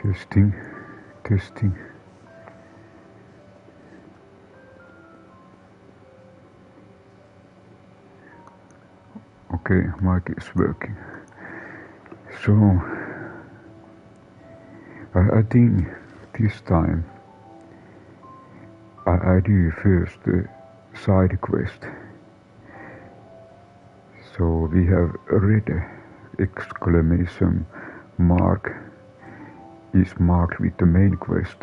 Testing, testing. Okay, mic is working. So, I think this time I do first the side quest. So we have a red exclamation mark is marked with the main quest,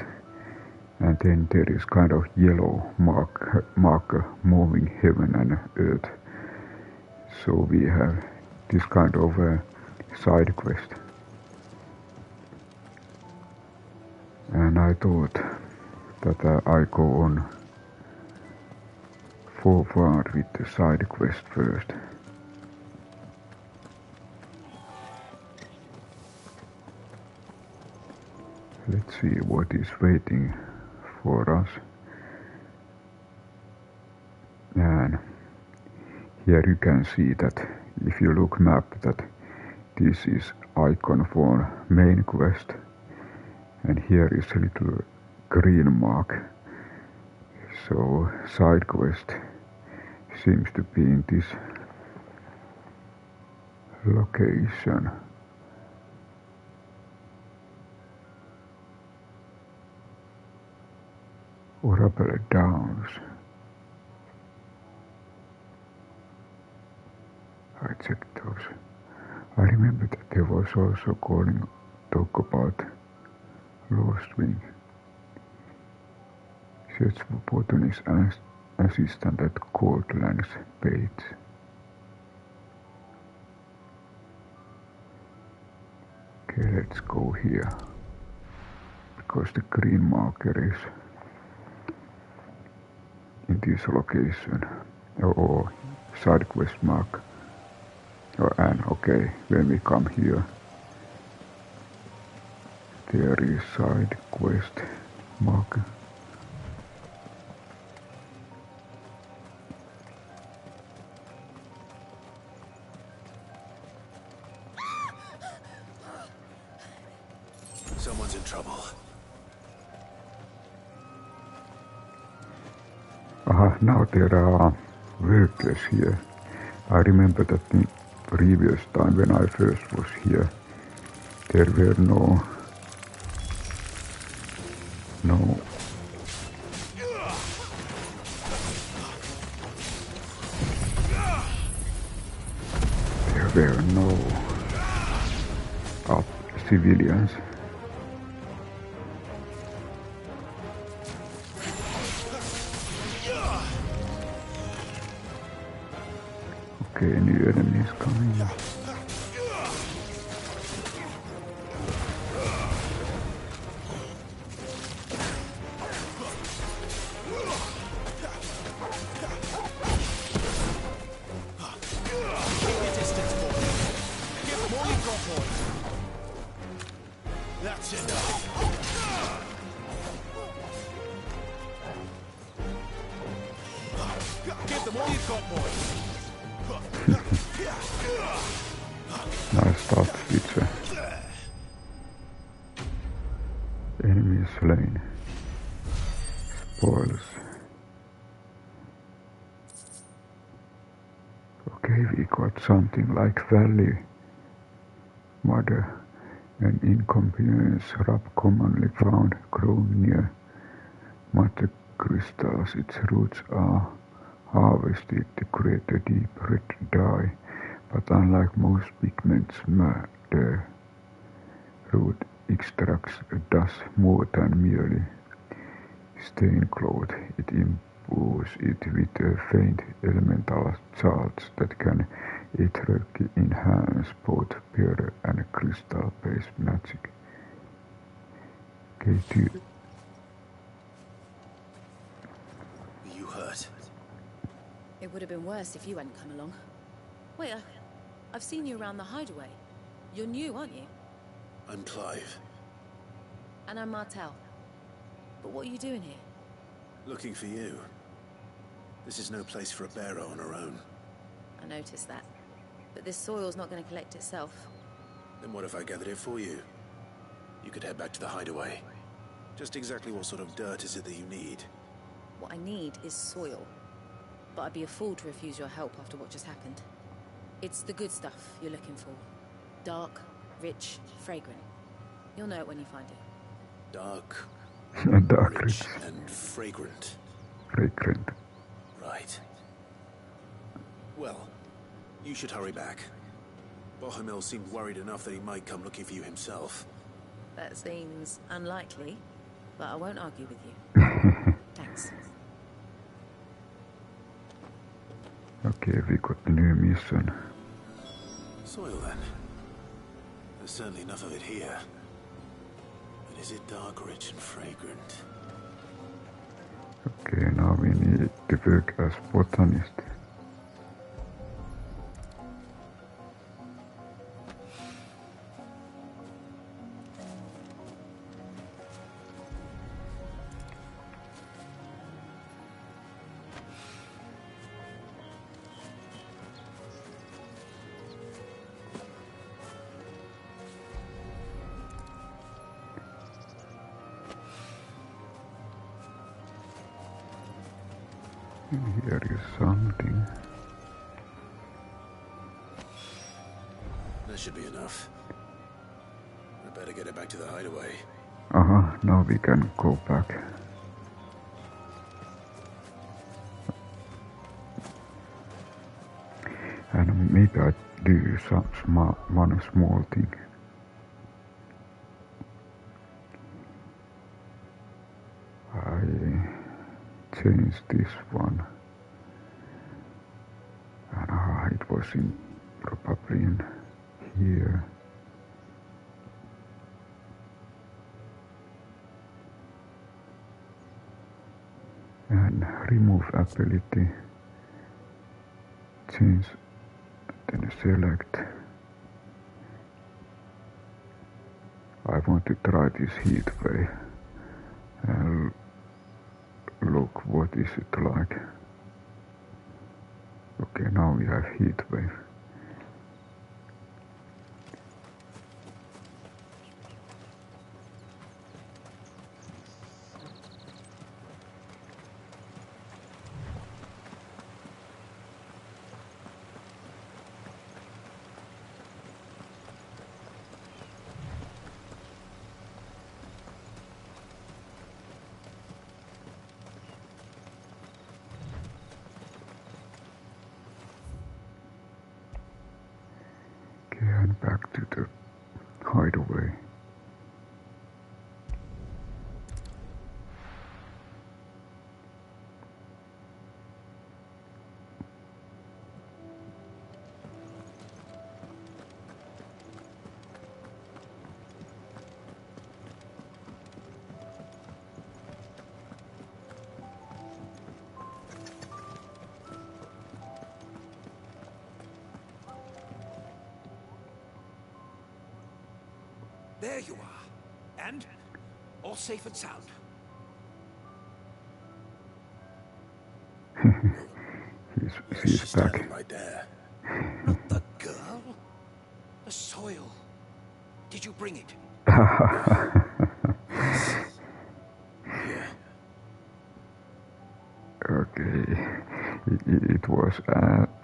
and then there is kind of yellow marker moving heaven and earth. So we have this kind of side quest. And I thought that I go on forward with the side quest first. Let's see what is waiting for us. And here you can see that if you look map that this is icon for main quest, and here is a little green mark. So side quest seems to be in this location. Orable Downs. I checked those. I remember that there was also talk about Lost Wing. Search for botanist assistant at Coldlands page. Okay, let's go here. Because the green marker is in this location. Or side quest mark. And okay, when we come here, there is side quest marker. Someone's in trouble. Now there are workers here. I remember that the previous time when I first was here, there were no civilians. Okay, new enemies coming. Nice start, pizza. Enemy slain. Spoils. Okay, we got something like Valley Mother, an inconvenience rub commonly found growing near mother crystals. Its roots are harvested to create a deep red dye, but unlike most pigments, the root extracts does more than merely stain cloth. It imbues it with a faint elemental charge that can eternally enhance both pure and crystal-based magic. Okay, You hurt? It would have been worse if you hadn't come along. Wait, I've seen you around the Hideaway. You're new, aren't you? I'm Clive. And I'm Martel. But what are you doing here? Looking for you. This is no place for a bearer on her own. I noticed that. But this soil's not going to collect itself. Then what if I gathered it for you? You could head back to the Hideaway. Just exactly what sort of dirt is it that you need? What I need is soil. But I'd be a fool to refuse your help after what just happened. It's the good stuff you're looking for. Dark, rich, fragrant. You'll know it when you find it. Dark, Dark rich, and fragrant. fragrant. Right. Well, you should hurry back. Bohemil seemed worried enough that he might come looking for you himself. That seems unlikely, but I won't argue with you. Thanks. Okay, we got a new mission. Soil, then. There's certainly enough of it here. But is it dark, rich, and fragrant? Okay, now we need to work as botanist. Here is something. That should be enough. I better get it back to the Hideaway. Now we can go back. And maybe I do one small thing. I change this one, and it was probably in here. And remove ability, change, then select. I want to try this Heatwave and look what is it like. Okay, now we have Heatwave. And back to the Hideaway. There you are. And all safe and sound. She's back. Standing right there. Not the girl. The soil. Did you bring it? Yeah. Okay, it was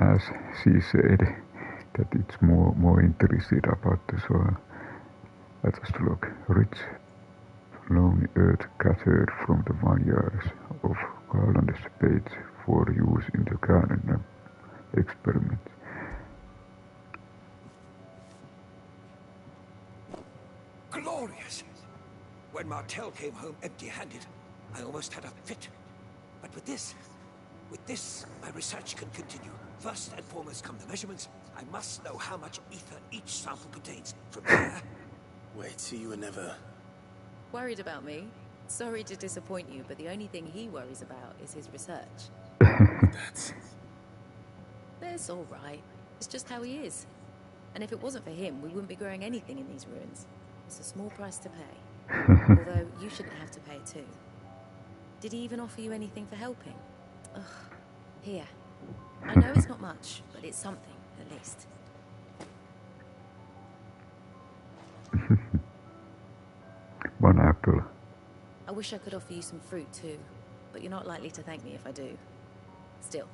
as she said that it's more interested about the soil. Let us look. Rich, loamy earth gathered from the vineyards of Garland's Page for use in the garden experiments. Glorious! When Martel came home empty-handed, I almost had a fit. But with this, my research can continue. First and foremost come the measurements. I must know how much ether each sample contains. From there... Wait, so you were never... Worried about me? Sorry to disappoint you, but the only thing he worries about is his research. That's all right. It's just how he is. And if it wasn't for him, we wouldn't be growing anything in these ruins. It's a small price to pay. Although, you shouldn't have to pay it too. Did he even offer you anything for helping? Ugh. Here. I know it's not much, but it's something, at least. I wish I could offer you some fruit too, but you're not likely to thank me if I do. Still,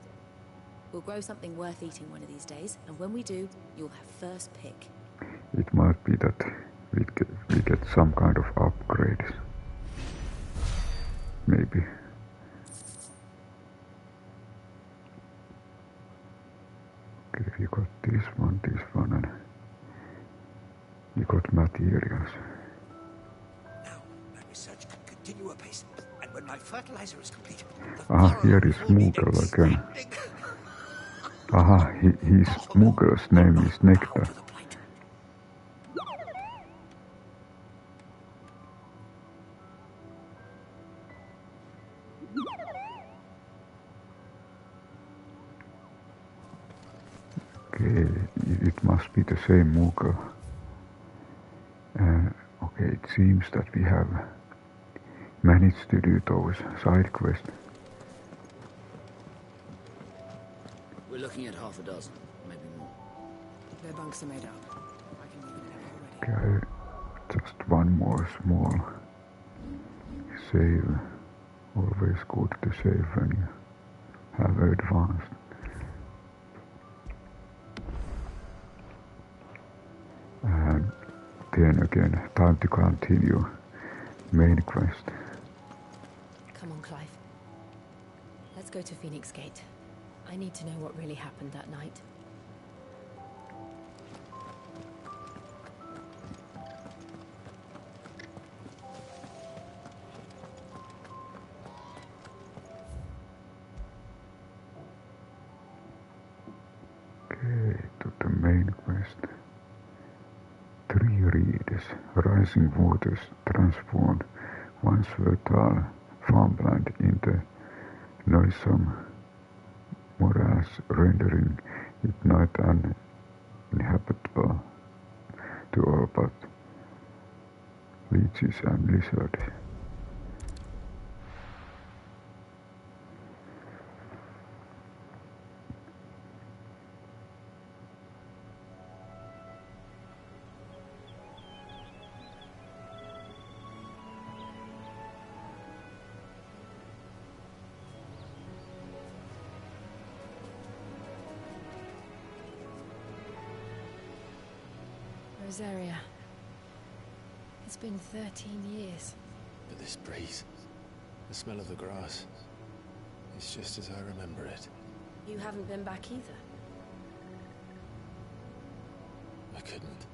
we'll grow something worth eating one of these days, and when we do, you'll have first pick. It might be that we get some kind of upgrades. Maybe. Okay, we got this one, and we got materials. Now, my research can continue apace, and when my fertilizer is complete, Here is Moogle again. His Moogle's name is Nectar. Okay, it must be the same Moogle. Okay, it seems that we have managed to do those side quests. We're looking at half a dozen, maybe more. Their bunks are made up. I can leave whenever you're ready. Okay, just one more small save. Always good to save when you have advanced. And then again, time to continue main quest. Come on, Clive. Let's go to Phoenix Gate. I need to know what really happened that night. Okay, to the main quest. 3 readers. Rising waters transformed once fertile farmland into noisome morass, rendering it night uninhabitable to all but leeches and lizards. Rosaria. It's been 13 years. But this breeze, the smell of the grass, it's just as I remember it. You haven't been back either. I couldn't.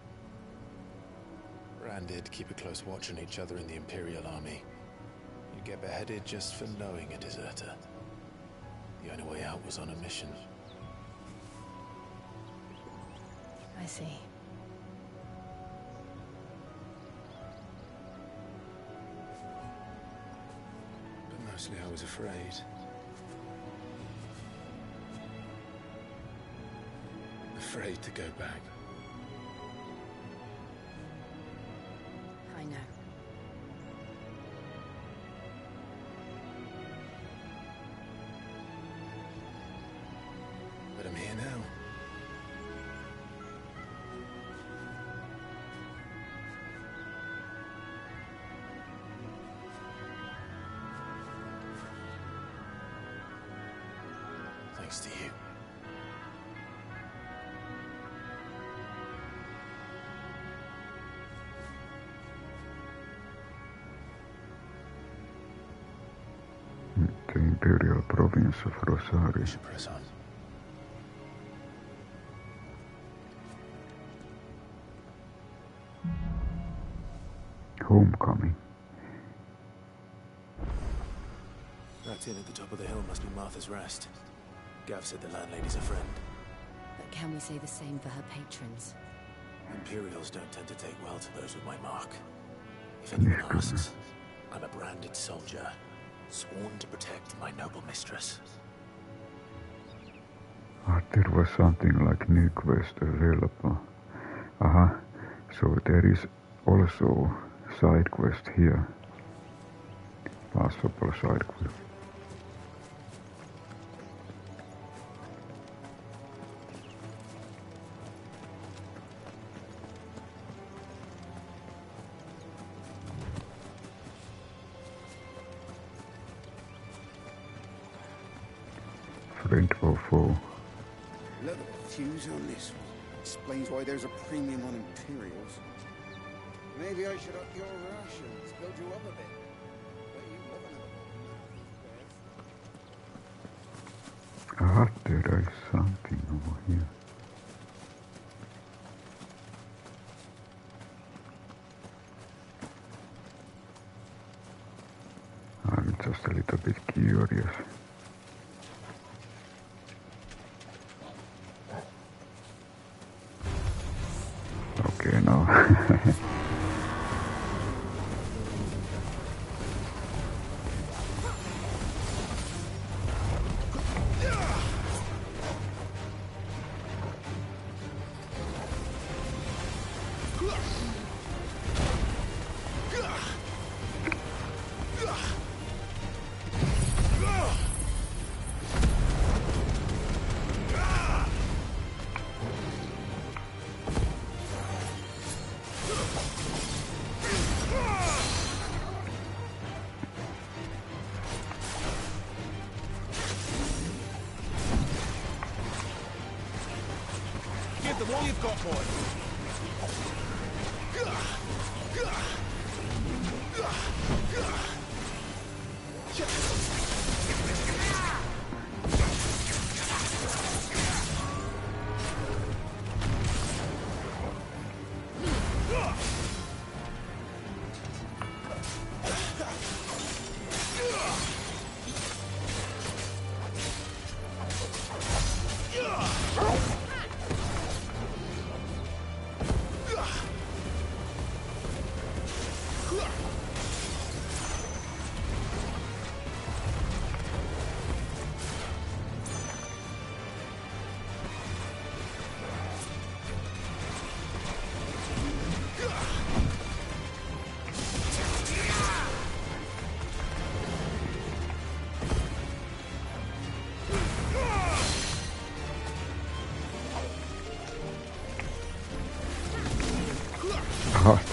Bernand did keep a close watch on each other in the Imperial Army. You'd get beheaded just for knowing a deserter. The only way out was on a mission. I see. But mostly I was afraid. Afraid to go back. I know. But I'm here now. Thanks to you. The Imperial province of Rosaria. We should press on. Homecoming. That inn at the top of the hill must be Martha's Rest. Gav said the landlady's a friend. But can we say the same for her patrons? Imperials don't tend to take well to those with my mark. If anyone asks, I'm a branded soldier, sworn to protect my noble mistress. There was something like new quest available. So there is also side quest here. Possible side quest. Friend or foe? Look at the fuse on this one. Explains why there's a premium on Imperials. Maybe I should up your rations, build you up a bit. Bet you love another one. There is something over here. I'm just a little bit curious. Okay, now. All you've got, boy.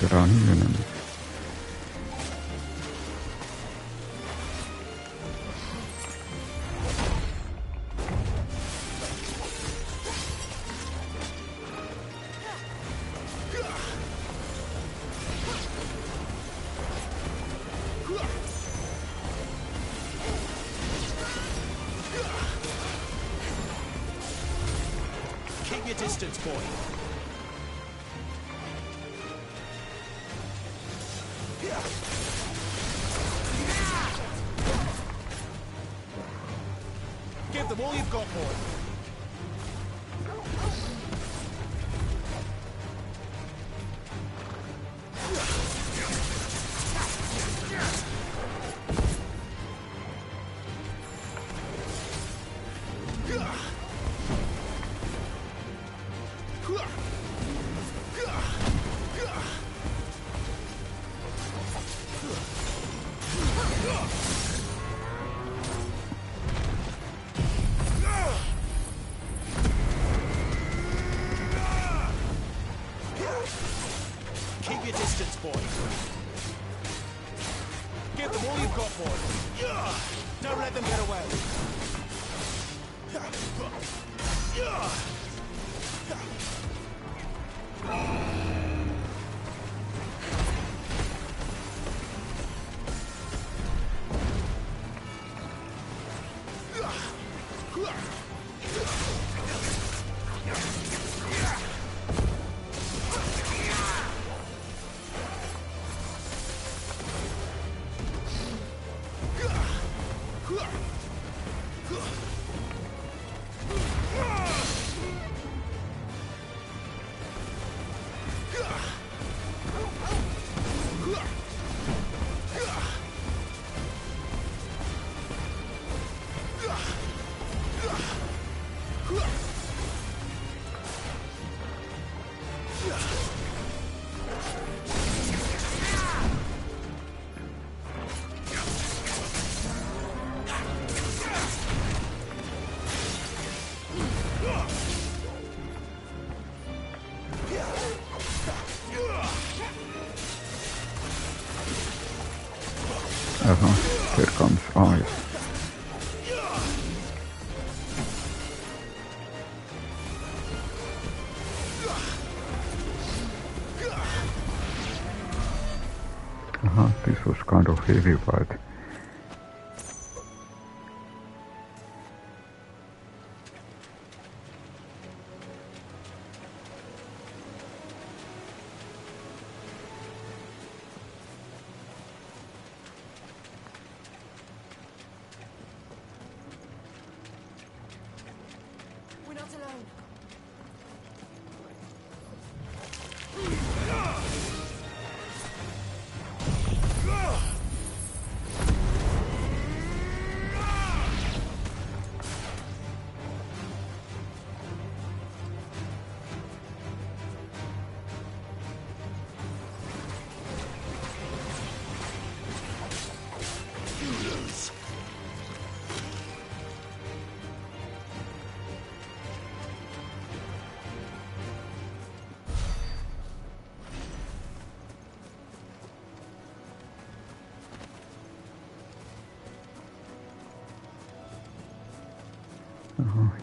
There are new enemies. Keep your distance, boy. Give them all you've got, boy. Keep your distance, boy. Give them all you've got, boy. Don't let them get away. Here comes ice. This was kind of heavy, but We're not alone.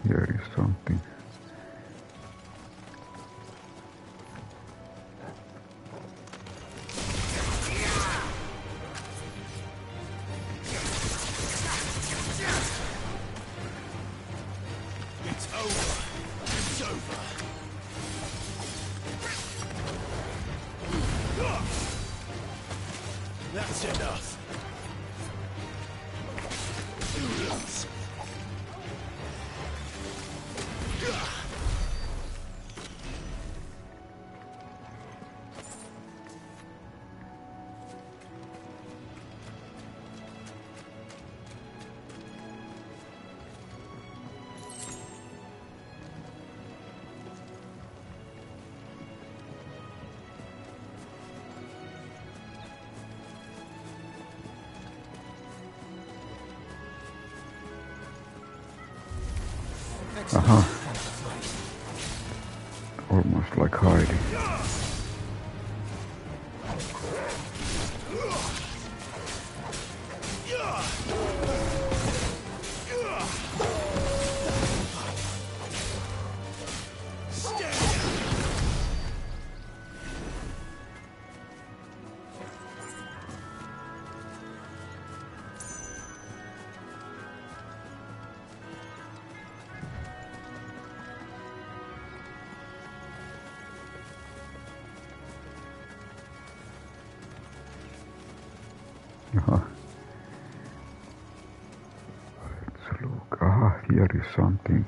here is something. It's over. It's over. That's enough. Almost like hiding. Let's look. Here is something.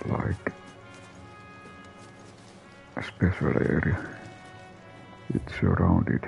Like a special area. It's surrounded.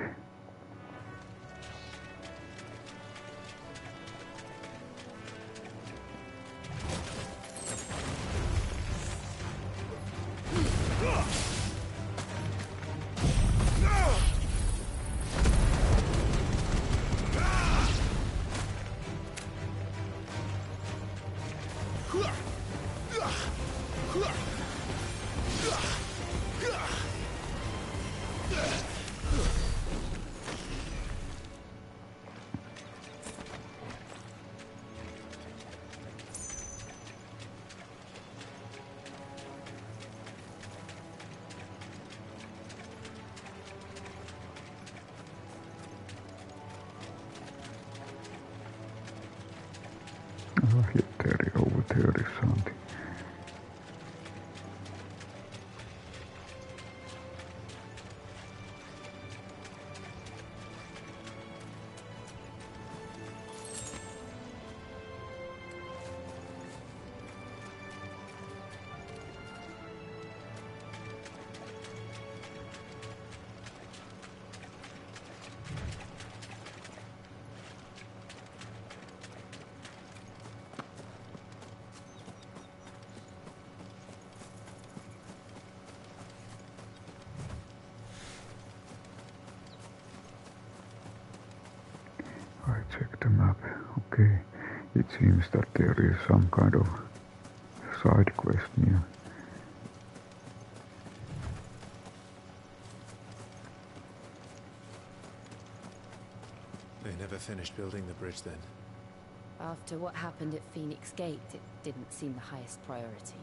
Over there is something. I check the map. Okay, it seems that there is some kind of side quest near. They never finished building the bridge then. After what happened at Phoenix Gate, it didn't seem the highest priority.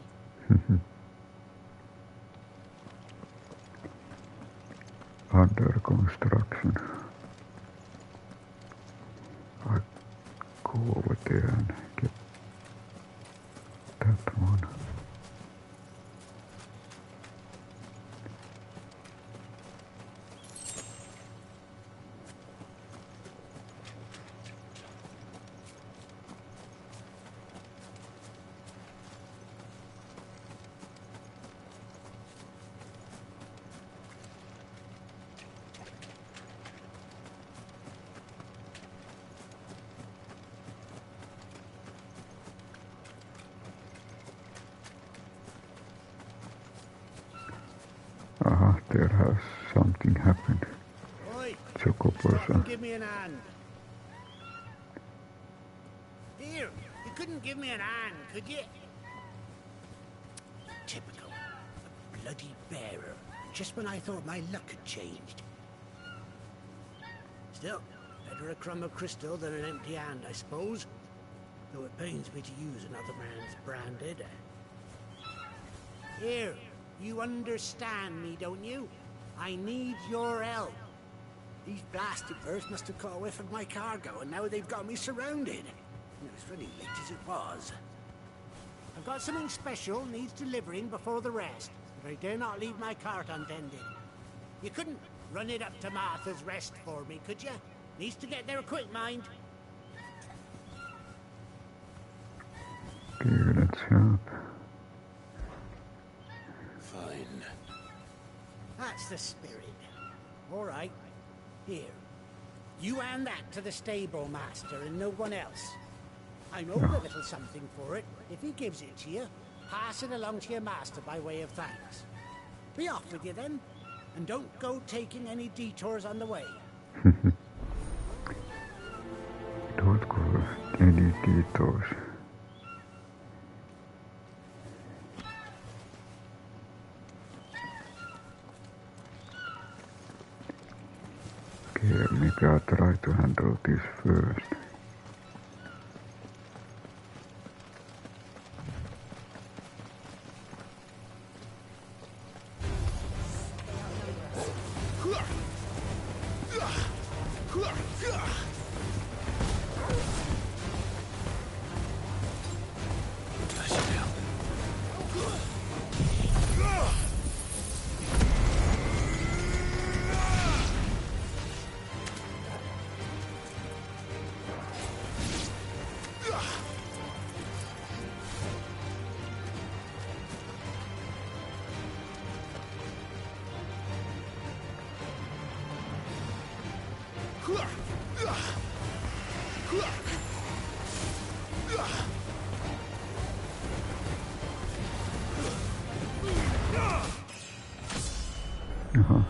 there has something happened. Oi! Chocobos Stop and give me an hand. Here, you couldn't give me an hand, could you? Typical. A bloody bearer. Just when I thought my luck had changed. Still, better a crumb of crystal than an empty hand, I suppose. Though it pains me to use another man's branded. Here, you understand me, don't you? I need your help. These blasted birds must have caught a whiff of my cargo, and now they've got me surrounded. It was really late as it was. I've got something special needs delivering before the rest, but I dare not leave my cart untended. You couldn't run it up to Martha's Rest for me, could you? Needs to get there quick, mind. Okay, let's help. Fine. That's the spirit. All right. Here. You hand that to the stable master and no one else. I know a little something for it. If he gives it to you, pass it along to your master by way of thanks. Be off with you then, and don't go taking any detours on the way. Don't go any detours. Okay, maybe I'll try to handle this first.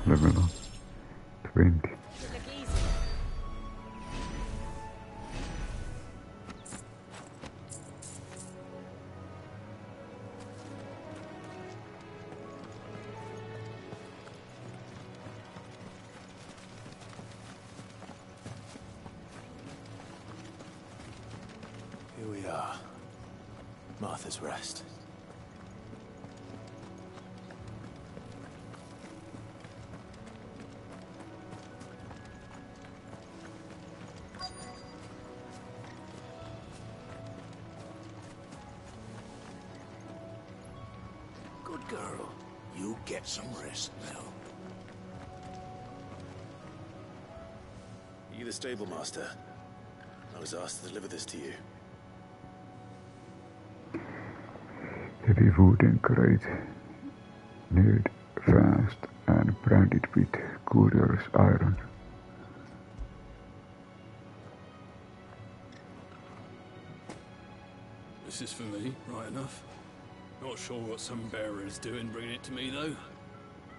Level up 20. Here we are. Martha's Rest. Good girl. You get some rest now. Are you the stable master? I was asked to deliver this to you. Heavy wooden crate, nailed fast and branded with courier's iron. This is for me, right enough. Not sure what some bearer is doing bringing it to me, though.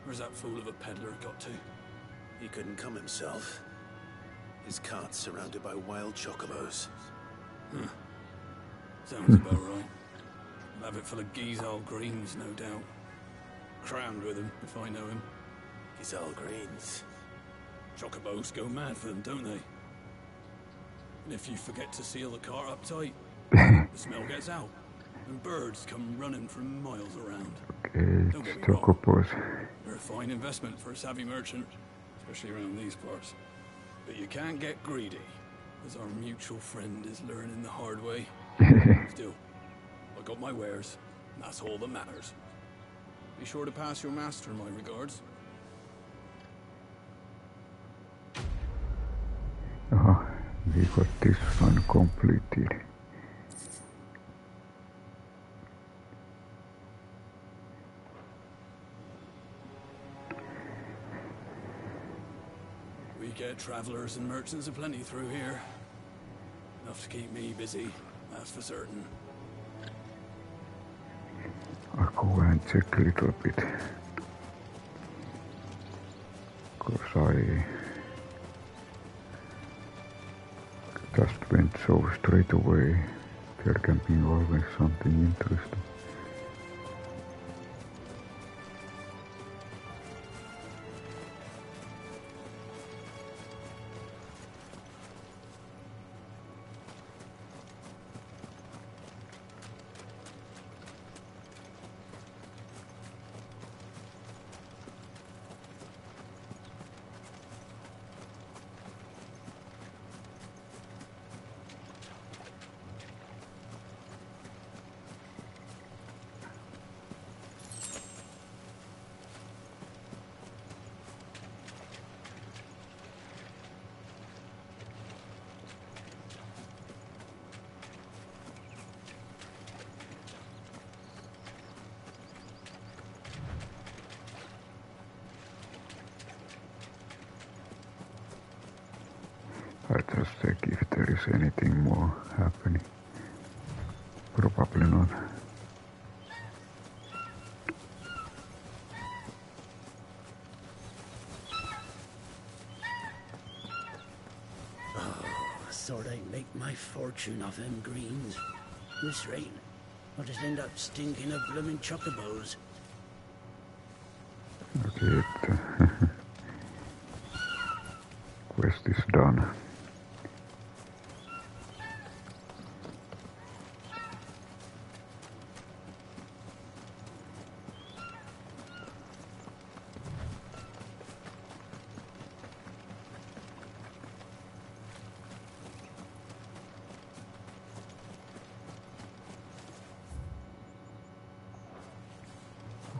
Where's that fool of a peddler got to? He couldn't come himself. His cart's surrounded by wild chocobos. Huh. Sounds about right. I'll have it full of Gizal greens, no doubt. Crammed with him, if I know him. Gizal greens. Chocobos go mad for them, don't they? And if you forget to seal the cart up tight, the smell gets out, and birds come running from miles around. Okay, Don't get me chocobos. They're a fine investment for a savvy merchant, especially around these parts. But you can't get greedy, as our mutual friend is learning the hard way. Still, I got my wares, and that's all that matters. Be sure to pass your master my regards. Oh, we got this one completed. We get travelers and merchants aplenty through here. Enough to keep me busy, that's for certain. I'll go and check a little bit. because I just went so straight away. There can be always something interesting. I just check if there is anything more happening. Probably not. Thought I'd make my fortune off them greens. This rain, I'll just end up stinking of bloomin' chocobos. Okay, quest is done.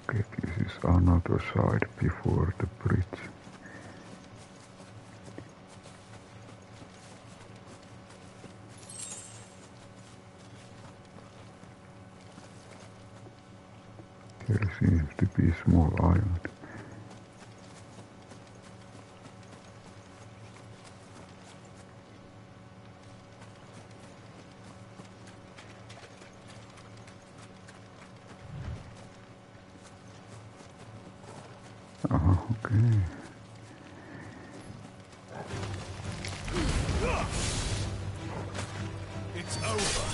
Okay, this is another side before the bridge. There seems to be a small island. Okay. It's over.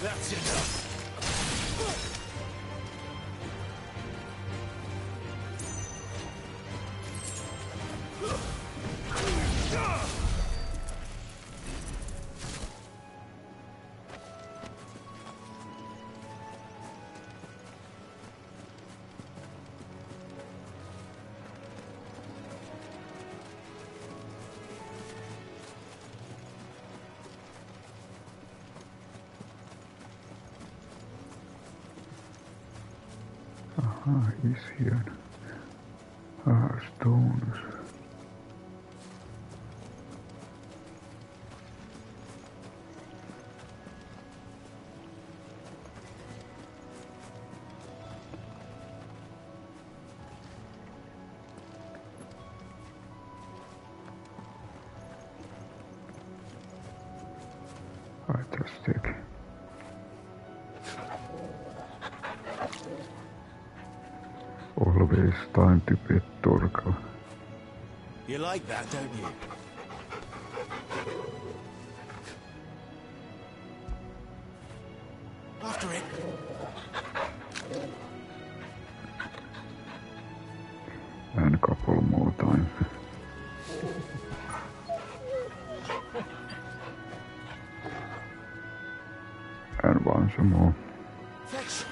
That's enough. Aha, he's here. Ah, stones. I just check. Always time to bet Torgal. You like that, don't you? After it. And a couple more times. And once more. Fetch.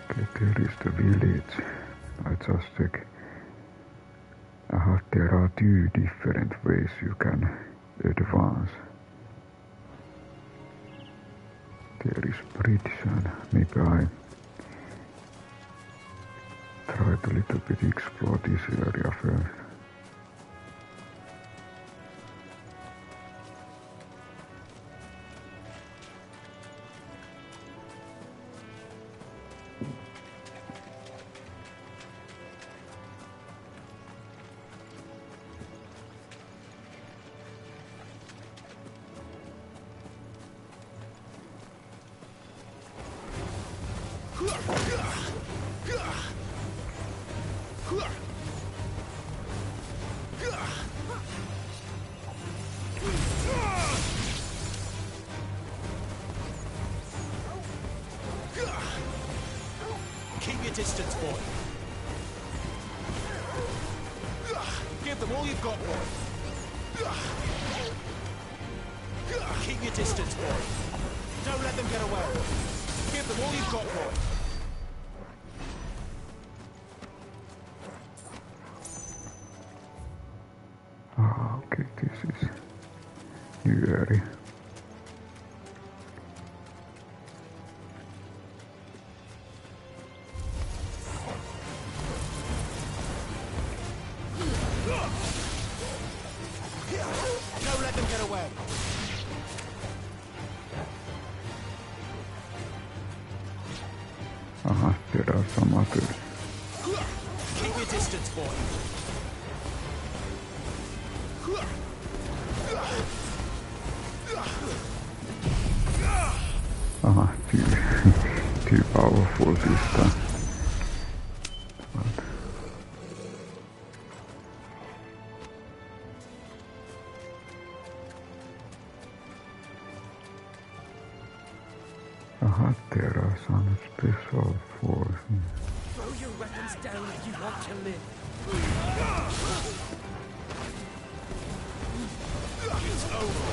Okay, there is the village. I just check. There are two different ways you can advance. There is bridge and maybe I try to little bit explore this area first. distance, boy. Give them all you've got, boy. Keep your distance, boy. Don't let them get away. Give them all you've got, boy. Ah, okay, this is new area. Don't let them get away. There are some others. Keep your distance, boy. Too powerful this time. There are some special forces. Throw your weapons down if you want to live. It's over.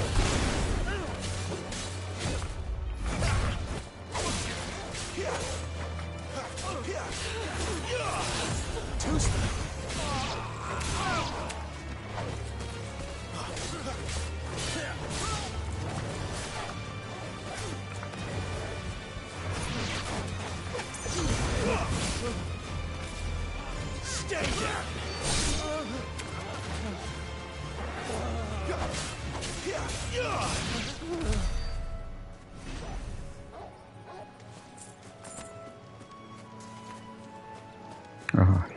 Stay down.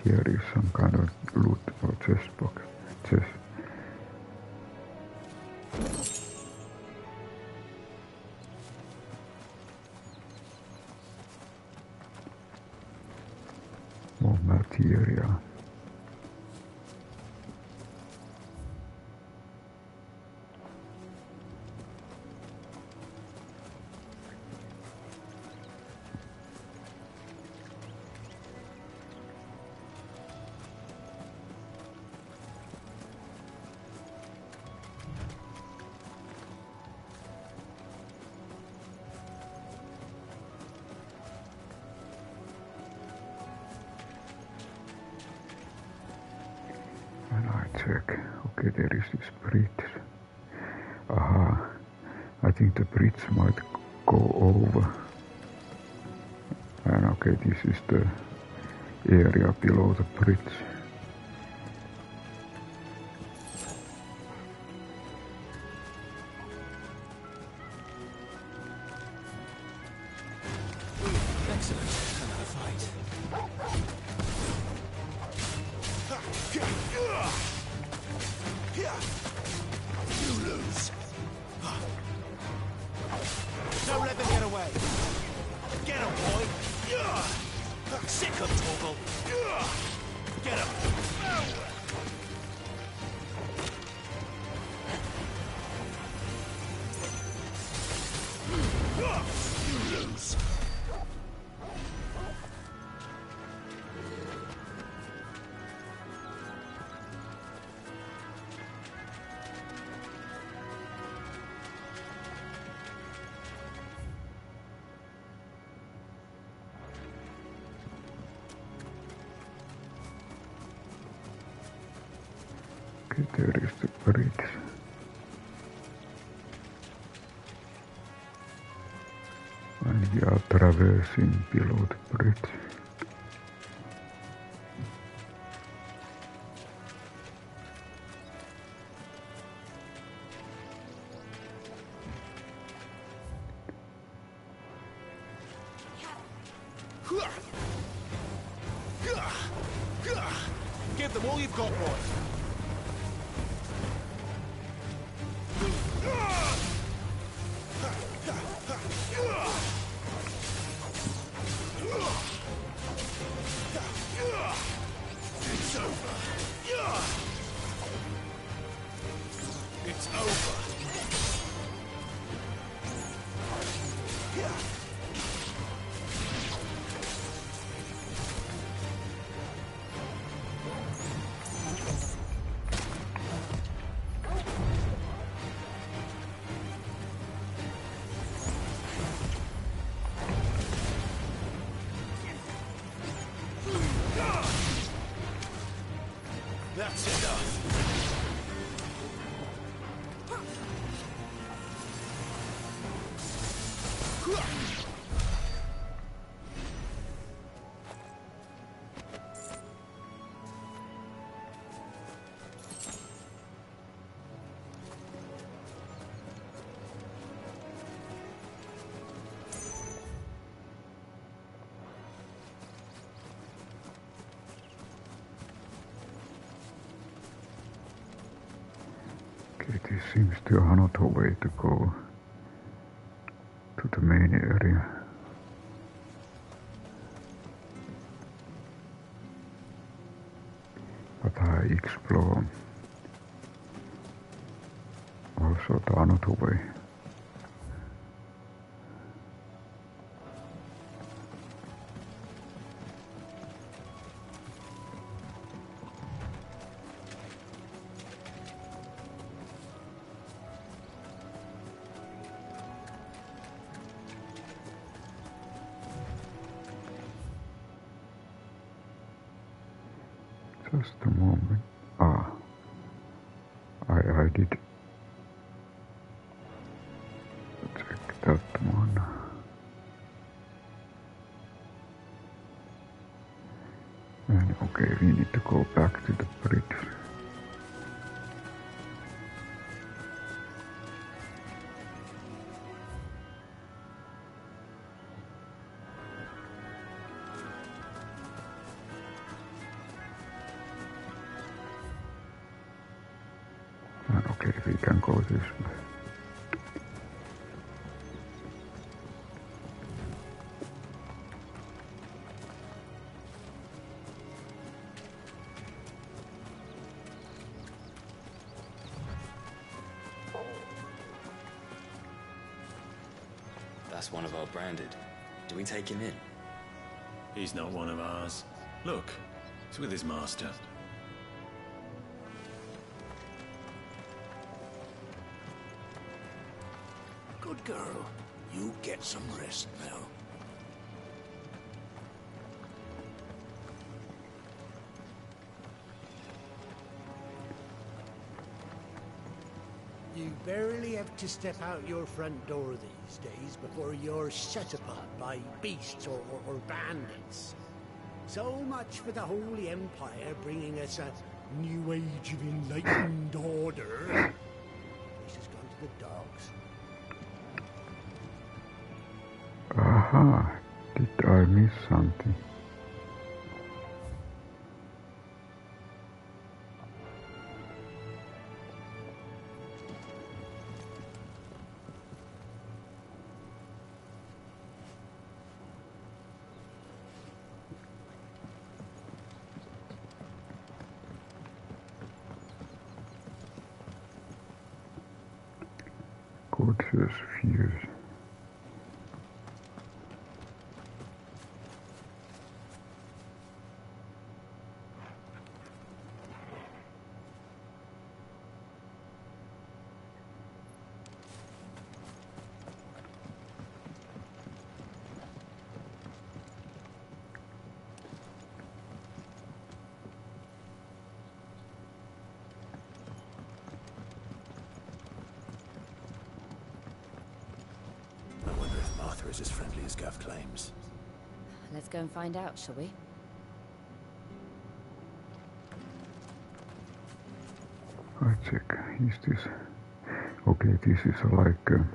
Here is some kind of loot or chest box. Chest. More material. Check. Okay, there is this bridge. Aha. I think the bridge might go over. And okay, this is the area below the bridge. Excellent. Another fight. You lose. Don't let them get away. Get him, boy. Sick of Torgal. Get him. You lose. Okay, there is the bridge. And we are traversing below the bridge. Give them all you've got, boy. It's over. It's over. Okay, this seems to be another way to go to the main area. But I explore also the another way. Just a moment. I did check that one. And okay, we need to go back to the bridge. Okay, we can go this way. That's one of our branded. Do we take him in? He's not one of ours. Look, he's with his master. Good girl. You get some rest now. You barely have to step out your front door these days before you're set upon by beasts or bandits. So much for the Holy Empire bringing us a new age of enlightened order. Place has gone to the dogs. Aha, did I miss something? Gorgeous views. I wonder if Martha is as friendly as Gav claims. Let's go and find out, shall we? I check. Is this okay? This is like a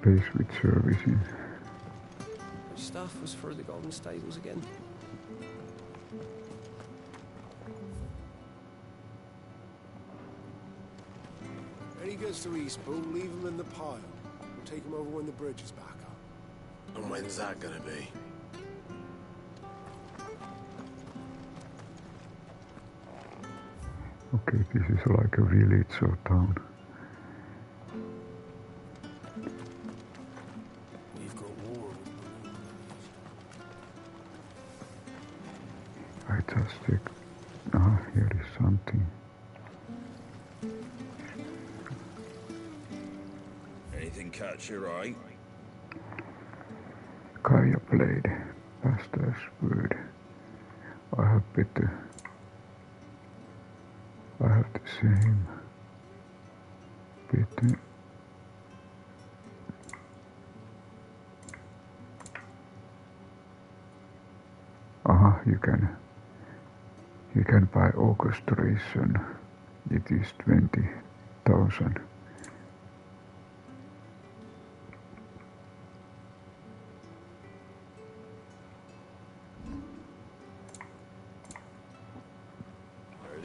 base with servicing. Which staff was for the Golden Stables again? When he gets to Eastpool, leave him in the pile. We'll take him over when the bridge is back up. And when's that gonna be? Okay, this is like a village or town. We've got war. I just check. Ah, here is something. Anything catch your eye? Kaya blade, Pastor's word. I have better. I have the same. Better. Aha, you can buy orchestration. It is 20,000.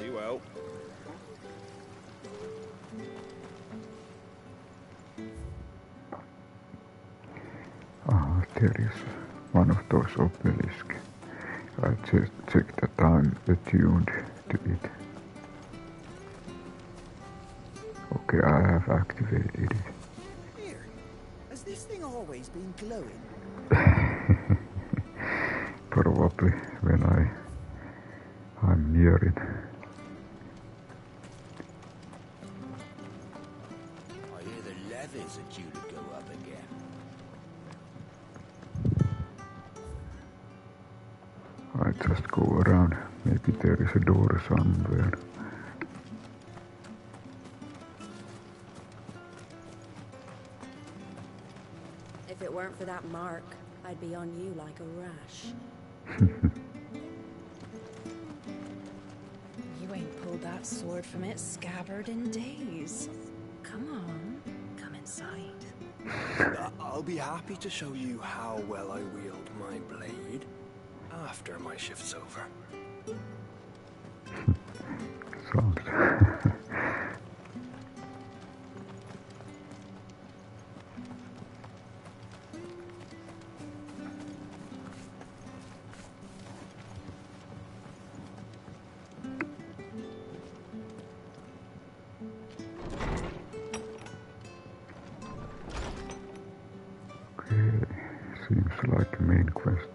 Be well. Ah, there is one of those obelisks. I just checked that I'm attuned to it. Okay, I have activated it. Here, has this thing always been glowing? Probably when I'm near it. I hear the levees are due to go up again. I just go around. Maybe there is a door somewhere. If it weren't for that mark, I'd be on you like a rash. You ain't pulled that sword from its scabbard in days. Come on, come inside. I'll be happy to show you how well I wield my blade after my shift's over. Sounds... Seems like a main quest.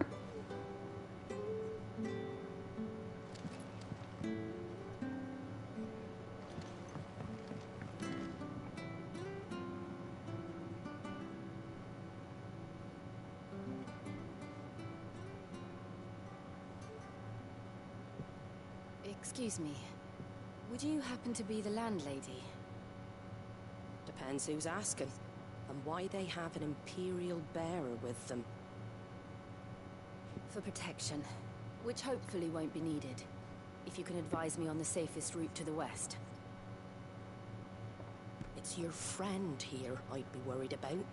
Excuse me. Would you happen to be the landlady? Depends who's asking, and why they have an Imperial bearer with them. For protection, which hopefully won't be needed. If you can advise me on the safest route to the west. It's your friend here I'd be worried about.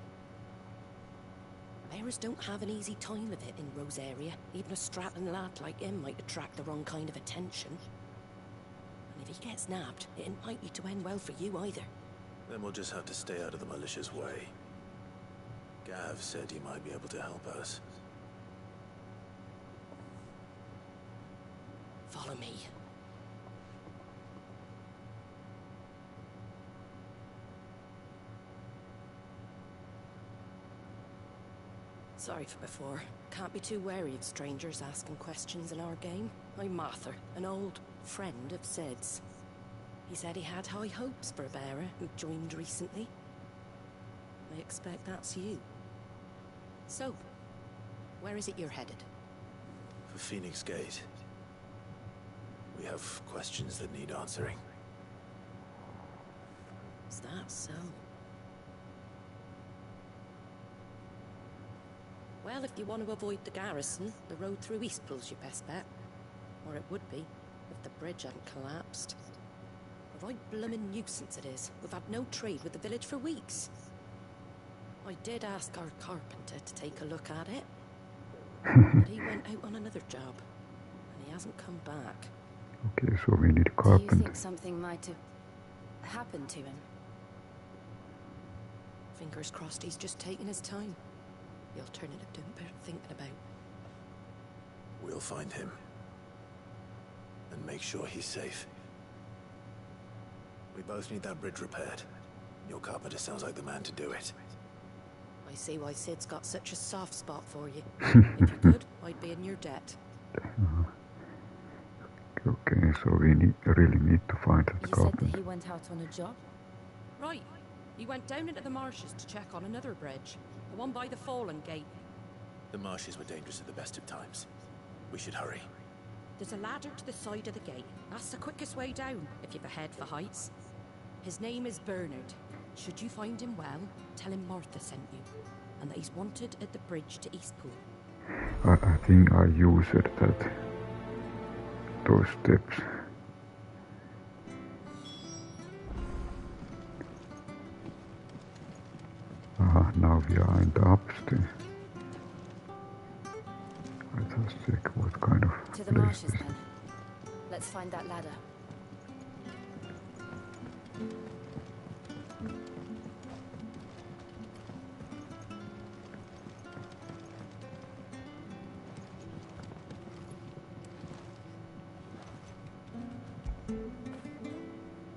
Bearers don't have an easy time of it in Rose area. Even a strapping lad like him might attract the wrong kind of attention. And if he gets nabbed, it ain't likely to end well for you either. Then we'll just have to stay out of the malicious way. Gav said he might be able to help us. Follow me. Sorry for before. Can't be too wary of strangers asking questions in our game. I'm Martha, an old friend of Sid's. He said he had high hopes for a bearer who joined recently. I expect that's you. So, where is it you're headed? For Phoenix Gate. We have questions that need answering. Is that so? Well, if you want to avoid the garrison, the road through Eastpool's your best bet. Or it would be, if the bridge hadn't collapsed. A right bloomin' nuisance it is. We've had no trade with the village for weeks. I did ask our carpenter to take a look at it. But he went out on another job. And he hasn't come back. Okay, so we need a carpenter. Do you think something might have happened to him? Fingers crossed he's just taking his time. The alternative don't bear thinking about. We'll find him. And make sure he's safe. We both need that bridge repaired. Your carpenter sounds like the man to do it. I see why Sid's got such a soft spot for you. If you could, I'd be in your debt. Okay, so we really need to find that carpenter. You said that he went out on a job? Right. He went down into the marshes to check on another bridge. The one by the Fallen Gate. The marshes were dangerous at the best of times. We should hurry. There's a ladder to the side of the gate. That's the quickest way down, if you've a head for heights. His name is Bernard. Should you find him well, tell him Martha sent you. And that he's wanted at the bridge to Eastpool. I think I used those steps. Now we are in the upstairs. I just check what kind of to the place marshes this is. then. Let's find that ladder.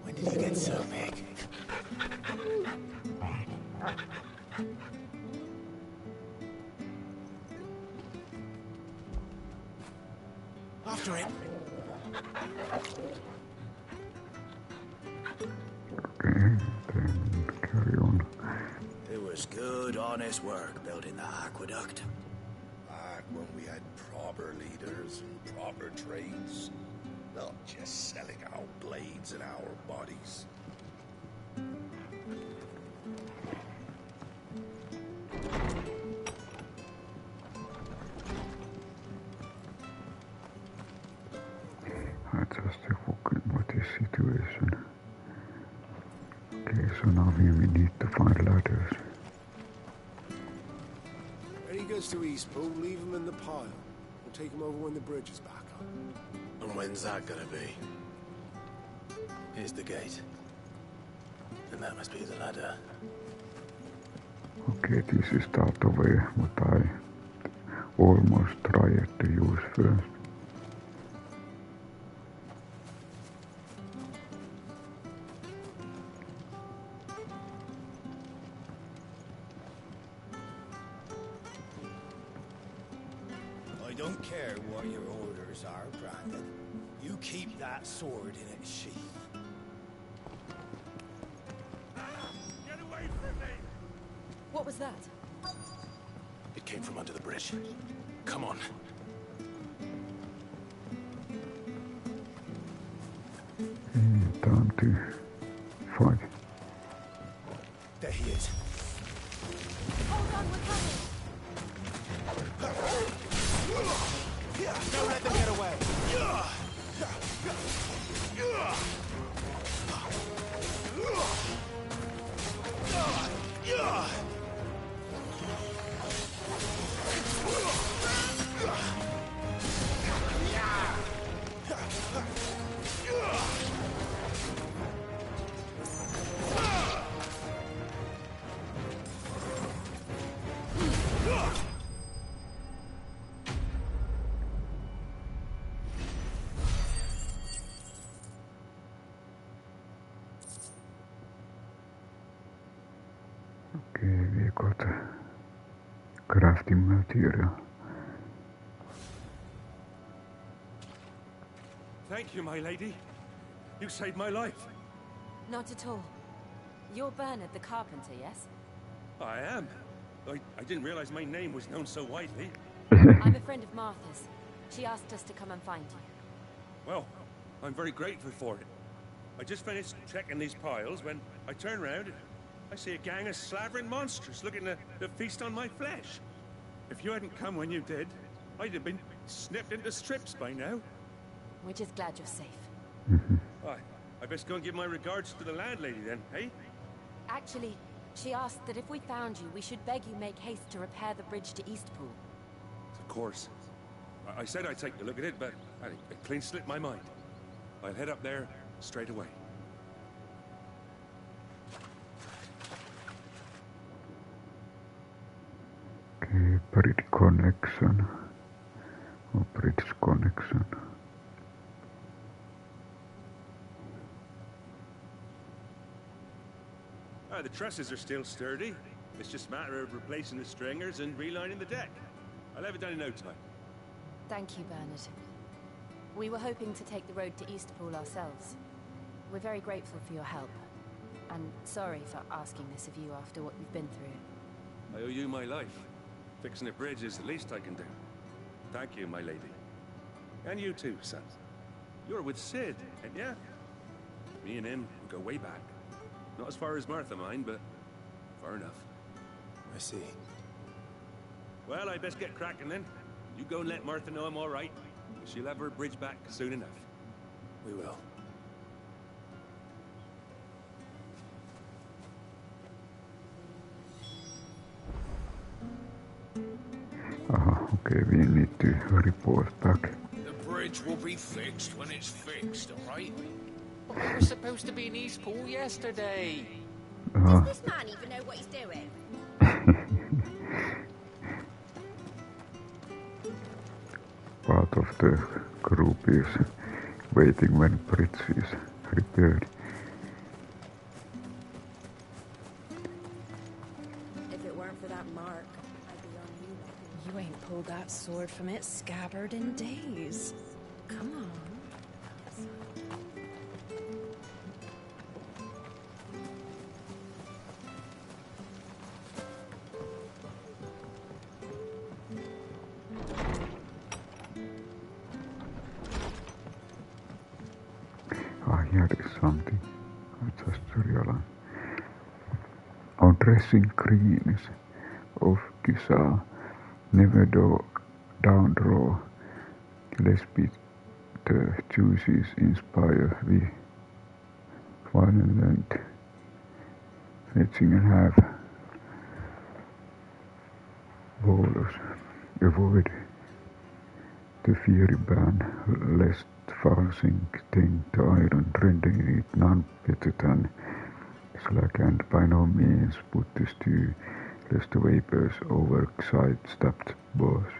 When did you get so big? After it. Okay, then carry on. It was good, honest work building the aqueduct. Back when we had proper leaders and proper trades. Not just selling our blades and our bodies. Just a fucking what is situation. Okay, so now we need to find ladders. When he goes to Eastpool, leave him in the pile. We'll take him over when the bridge is back up. And when's that gonna be? Here's the gate. And that must be the ladder. Okay, this is that way what I almost tried to use first. I don't care what your orders are, Brandon. You keep that sword in its sheath. Get away from me! What was that? It came from under the bridge. Come on. Time to fight. There he is. Hold on, we're coming. Don't let them get away. Okay, we got crafting material. Thank you, my lady. You saved my life. Not at all. You're Bernard the carpenter, yes? I am. I didn't realize my name was known so widely. I'm a friend of Martha's. She asked us to come and find you. Well, I'm very grateful for it. I just finished checking these piles when I turn round and I see a gang of slavering monsters looking to feast on my flesh. If you hadn't come when you did, I'd have been snipped into strips by now. We're just glad you're safe. I best go and give my regards to the landlady then, eh? Actually, she asked that if we found you, we should beg you make haste to repair the bridge to Eastpool. Of course. I said I'd take a look at it, but it clean slipped my mind. I'll head up there straight away. Okay, bridge connection. Or bridge connection. The trusses are still sturdy. It's just a matter of replacing the stringers and relining the deck. I'll have it done in no time. Thank you, Bernard. We were hoping to take the road to Eastpool ourselves. We're very grateful for your help. And sorry for asking this of you after what you've been through. I owe you my life. Fixing a bridge is the least I can do. Thank you, my lady. And you too, son. You're with Sid, ain't ya? Me and him go way back. Not as far as Martha, mind, but far enough. I see. Well, I best get cracking then. You go and let Martha know I'm all right. She'll have her bridge back soon enough. We will. Okay, we need to report back. The bridge will be fixed when it's fixed, alright? But we were supposed to be in Eastpool yesterday. Does this man even know what he's doing? Part of the group is waiting when bridge is repaired. If it weren't for that mark, I'd be on you. You ain't pulled that sword from its scabbard in days. Come on. Here is something I just realized. Our dressing greens of Kysa never down draw, lest be the juices inspire the violent fetching and have bowlers. Avoid the fiery ban, lest forcing thing to iron, rendering it none better than slack, and by no means put to stew, lest the vapors overexcite stabbed boss.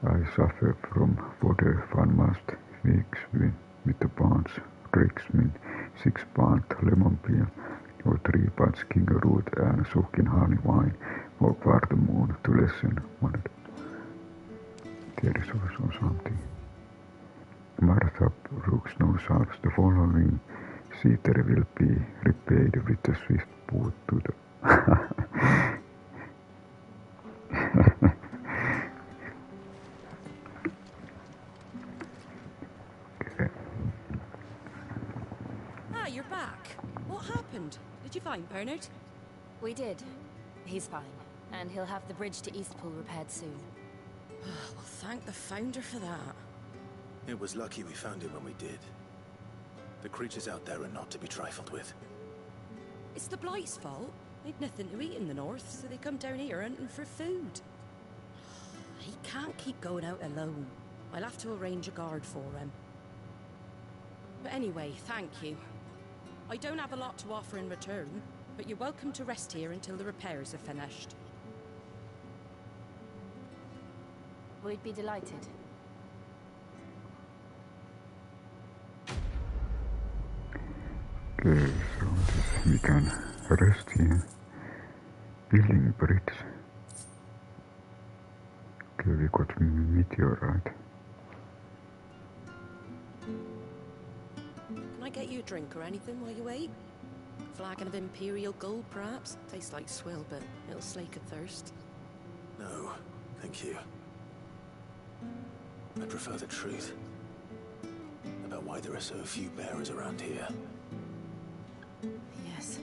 I suffer from water fun must mix with the pounds, tricks min 6 pound lemon peel, or 3 pounds king root and soaking honey wine, or cardamom to lessen one. There is also something. Martha Brooks knows how the following cedar will be repaid with a swift boot to the Okay. Ah, you're back. What happened? Did you find Bernard? We did. He's fine, and he'll have the bridge to Eastpool repaired soon. Well, thank the Founder for that. It was lucky we found him when we did. The creatures out there are not to be trifled with. It's the Blight's fault. They'd nothing to eat in the north, so they come down here hunting for food. He can't keep going out alone. I'll have to arrange a guard for him. But anyway, thank you. I don't have a lot to offer in return, but you're welcome to rest here until the repairs are finished. We'd be delighted. Okay, so we can rest here. Building bridge. Okay, we got meteorite. Can I get you a drink or anything while you wait? Flagon of Imperial Gold, perhaps? Tastes like swill, but it'll slake a thirst. No, thank you. I prefer the truth about why there are so few bearers around here. Yes.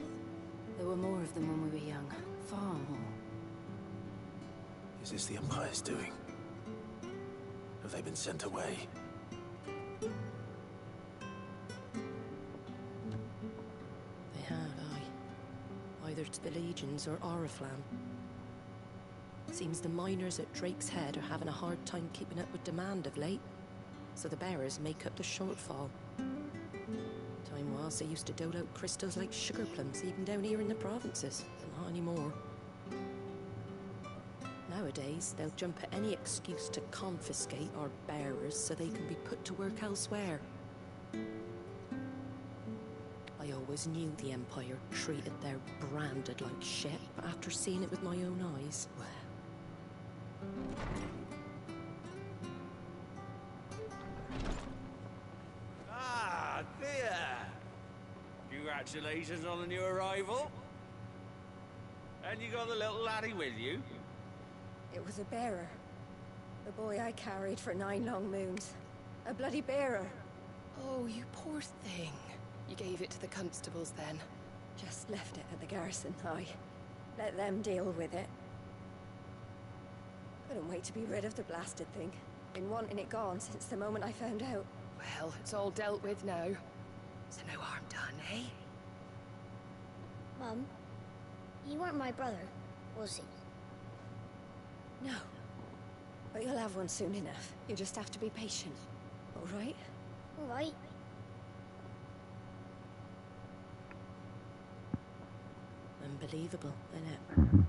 There were more of them when we were young. Far more. Is this the Empire's doing? Have they been sent away? They have, aye. Either to the Legions or Oriflamme. Seems the miners at Drake's Head are having a hard time keeping up with demand of late, so the bearers make up the shortfall. Time was they used to dole out crystals like sugar plums even down here in the provinces, but not anymore. Nowadays, they'll jump at any excuse to confiscate our bearers so they can be put to work elsewhere. I always knew the Empire treated their branded like shit, but after seeing it with my own eyes, well... Ah, Thea! Congratulations on the new arrival. And you got the little laddie with you? It was a bearer. The boy I carried for 9 long moons. A bloody bearer. Oh, you poor thing. You gave it to the constables then? Just left it at the garrison, aye. Let them deal with it. Couldn't wait to be rid of the blasted thing. Been wanting it gone since the moment I found out. Well, it's all dealt with now. So no harm done, eh? Mum, you weren't my brother, was he? No. But you'll have one soon enough. You just have to be patient. All right? All right. unbelievable, innit?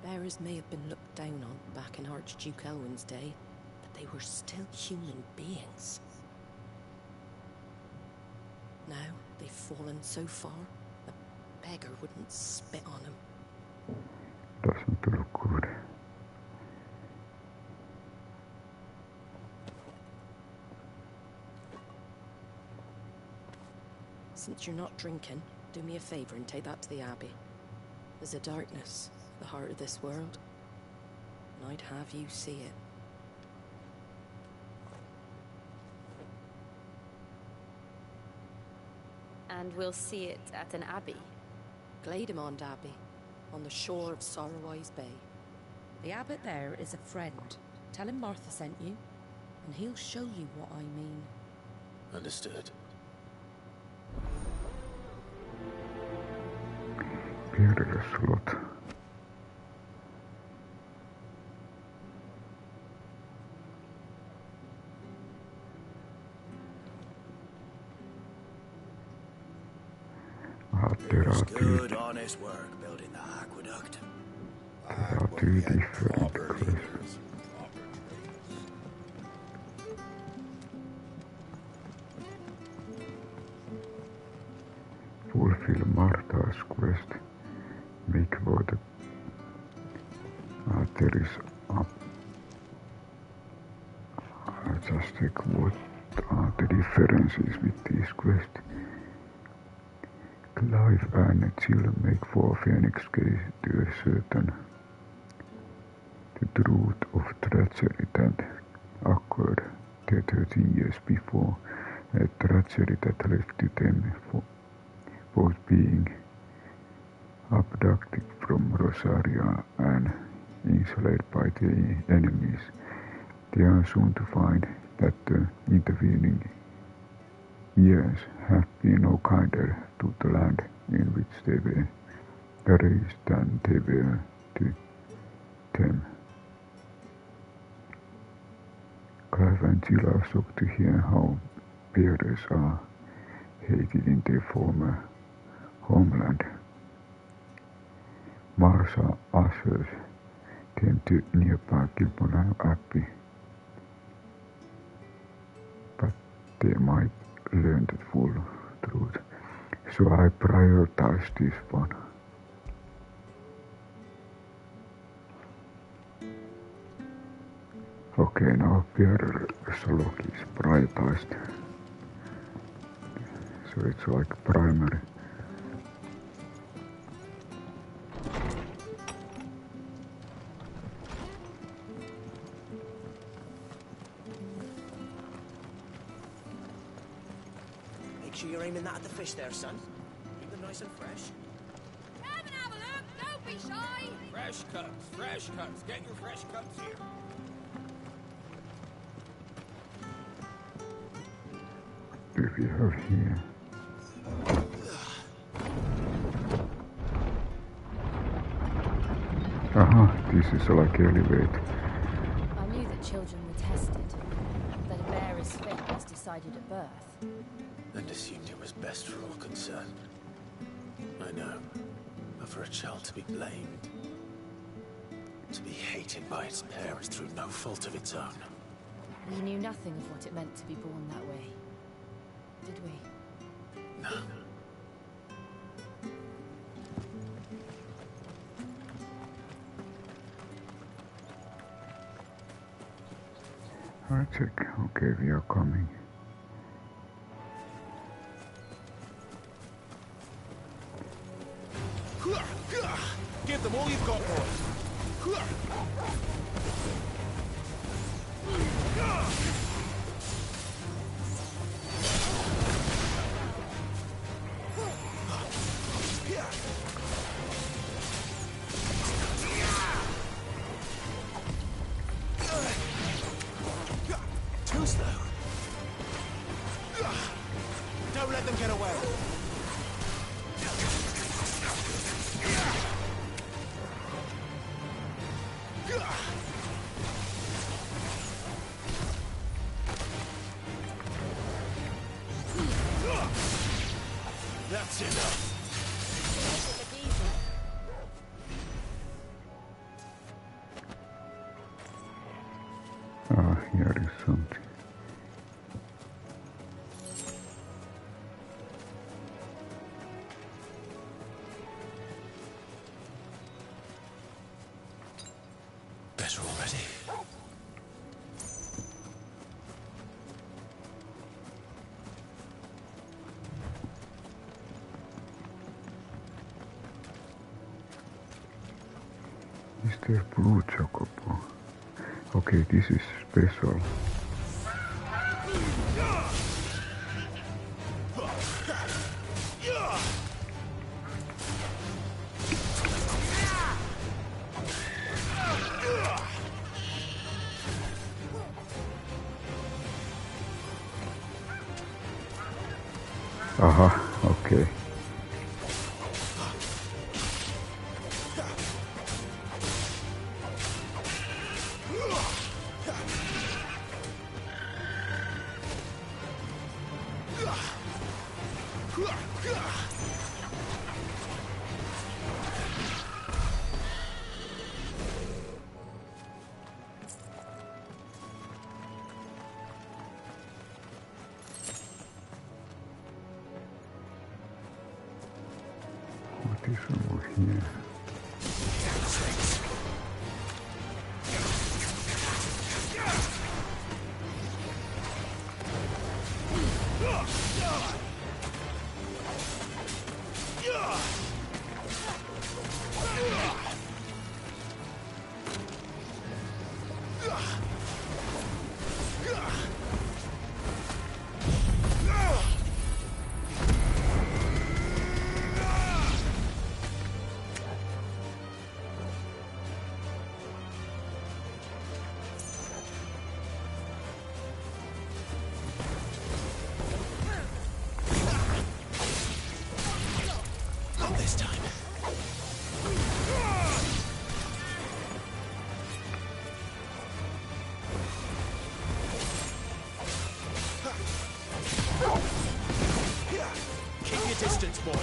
Bearers may have been looked down on back in Archduke Elwin's day, but they were still human beings. Now they've fallen so far, a beggar wouldn't spit on them. Doesn't look good. Since you're not drinking, do me a favour and take that to the Abbey. There's a darkness at the heart of this world, and I'd have you see it. And we'll see it at an abbey? Glademond Abbey, on the shore of Sorrowise Bay. The abbot there is a friend. Tell him Martha sent you, and he'll show you what I mean. Understood. Pierre slot. Good, honest work building the aqueduct. There are two different quests. Fulfill Martha's quest. Make water. There is up. I'll just check what are the differences with this quest. Clive and Jill make for Phoenix case to ascertain the truth of tragedy that occurred 13 years before, a tragedy that led to them both being abducted from Rosaria and enslaved by the enemies. They are soon to find that the intervening years have been no kinder to the land in which they were raised than they were to them. Clive and Jill are shocked to hear how bearers are hated in their former homeland. Martha ushers them to nearby Gilbon Abbey, but they might learn the full truth, so I prioritize this one. Okay, now Pierre Solok is prioritized, so it's like primary. Make sure you're aiming that at the fish there, son. Keep them nice and fresh. Come and have a look, don't be shy. Fresh cuts, fresh cuts. Get your fresh cuts here. Do we have here? Aha, this is like elevate. I knew that children were tested, that a bearer's fate was decided at birth. And assumed it was best for all concerned. I know, but for a child to be blamed, to be hated by its parents through no fault of its own. We knew nothing of what it meant to be born that way, did we? No. I check. Okay, we are coming. Give them all you've got, boys. Too slow. Don't let them get away. That's enough. Steady. Is there blue chocobo? Okay, this is special. Aha, okay. What is over here? Not this time. Keep your distance, boy.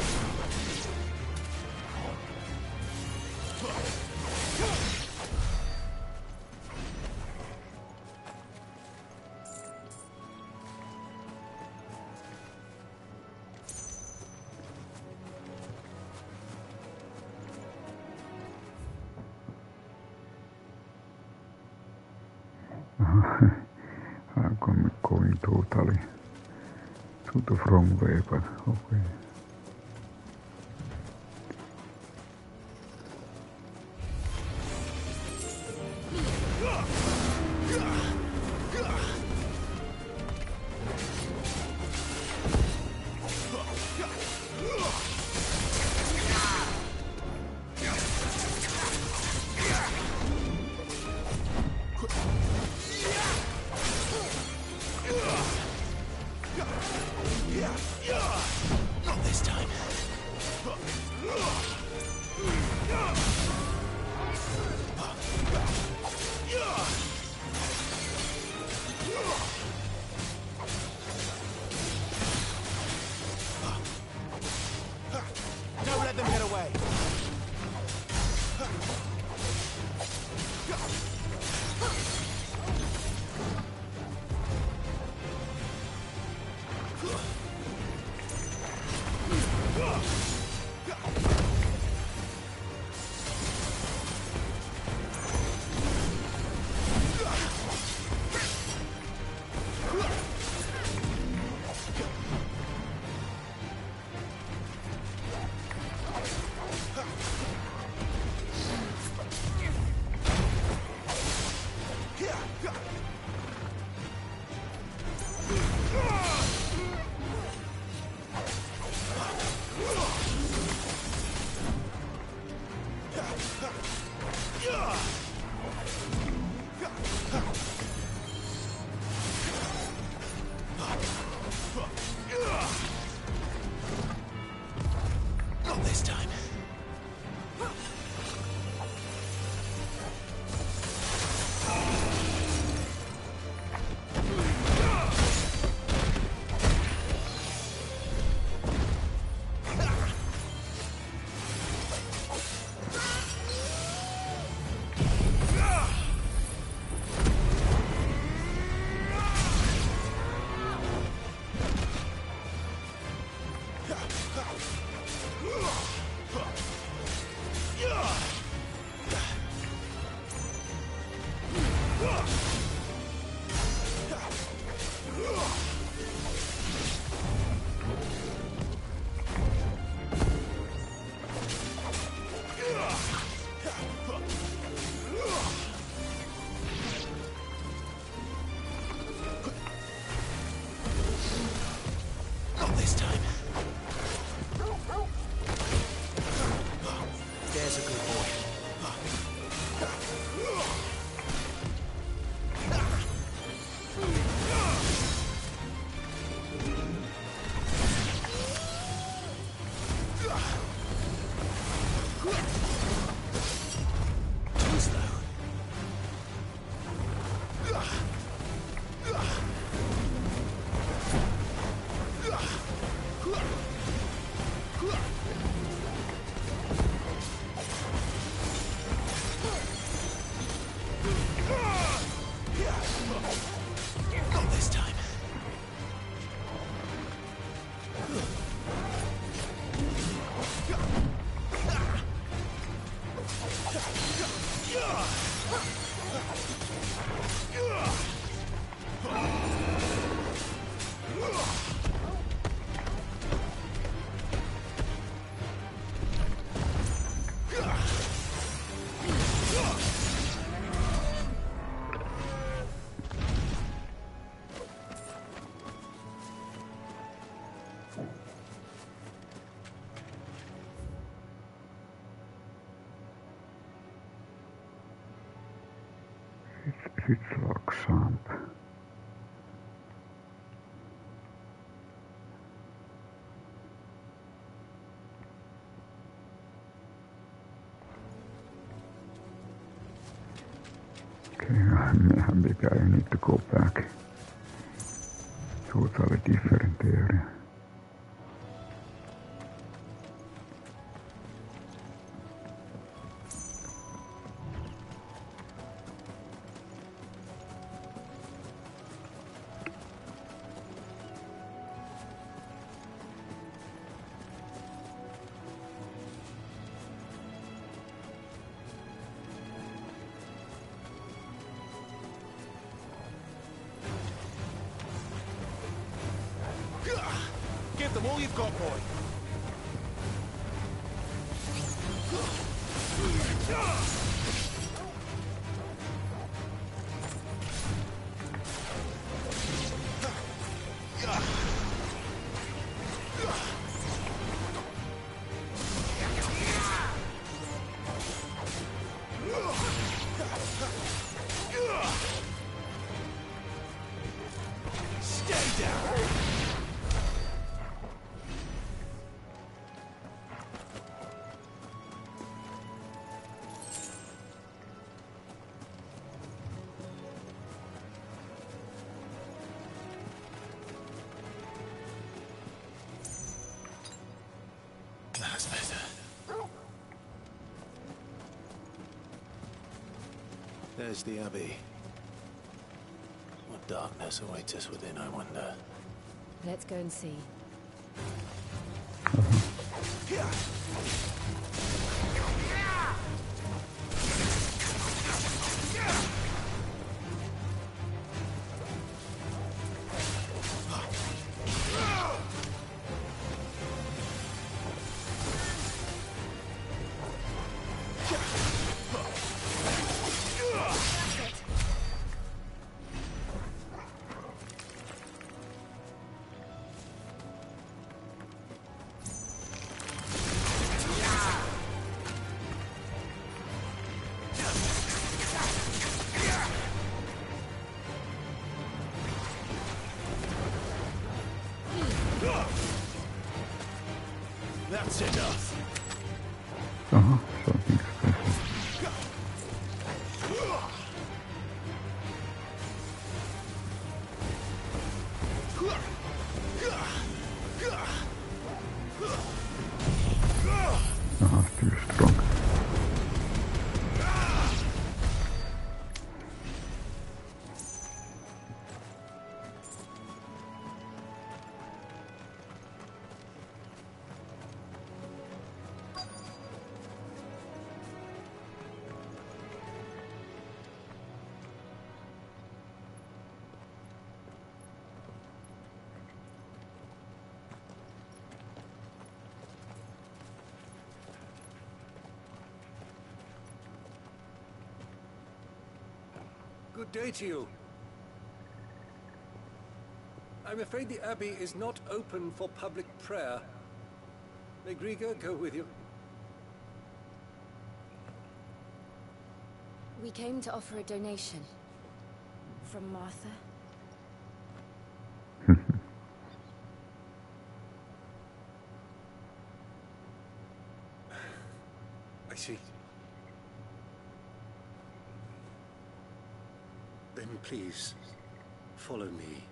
I'm going totally to the wrong way, but okay. Not this time. Don't let them get away. Fitzlock Swamp. Okay, maybe I need to go back. Totally different area. Give them all you've got, boy. Stay down. That's better. There's the Abbey. What darkness awaits us within, I wonder. Let's go and see. That's enough. Something special. Too strong. Good day to you. I'm afraid the Abbey is not open for public prayer. May Griga go with you? We came to offer a donation. From Martha. I see. Then please, follow me.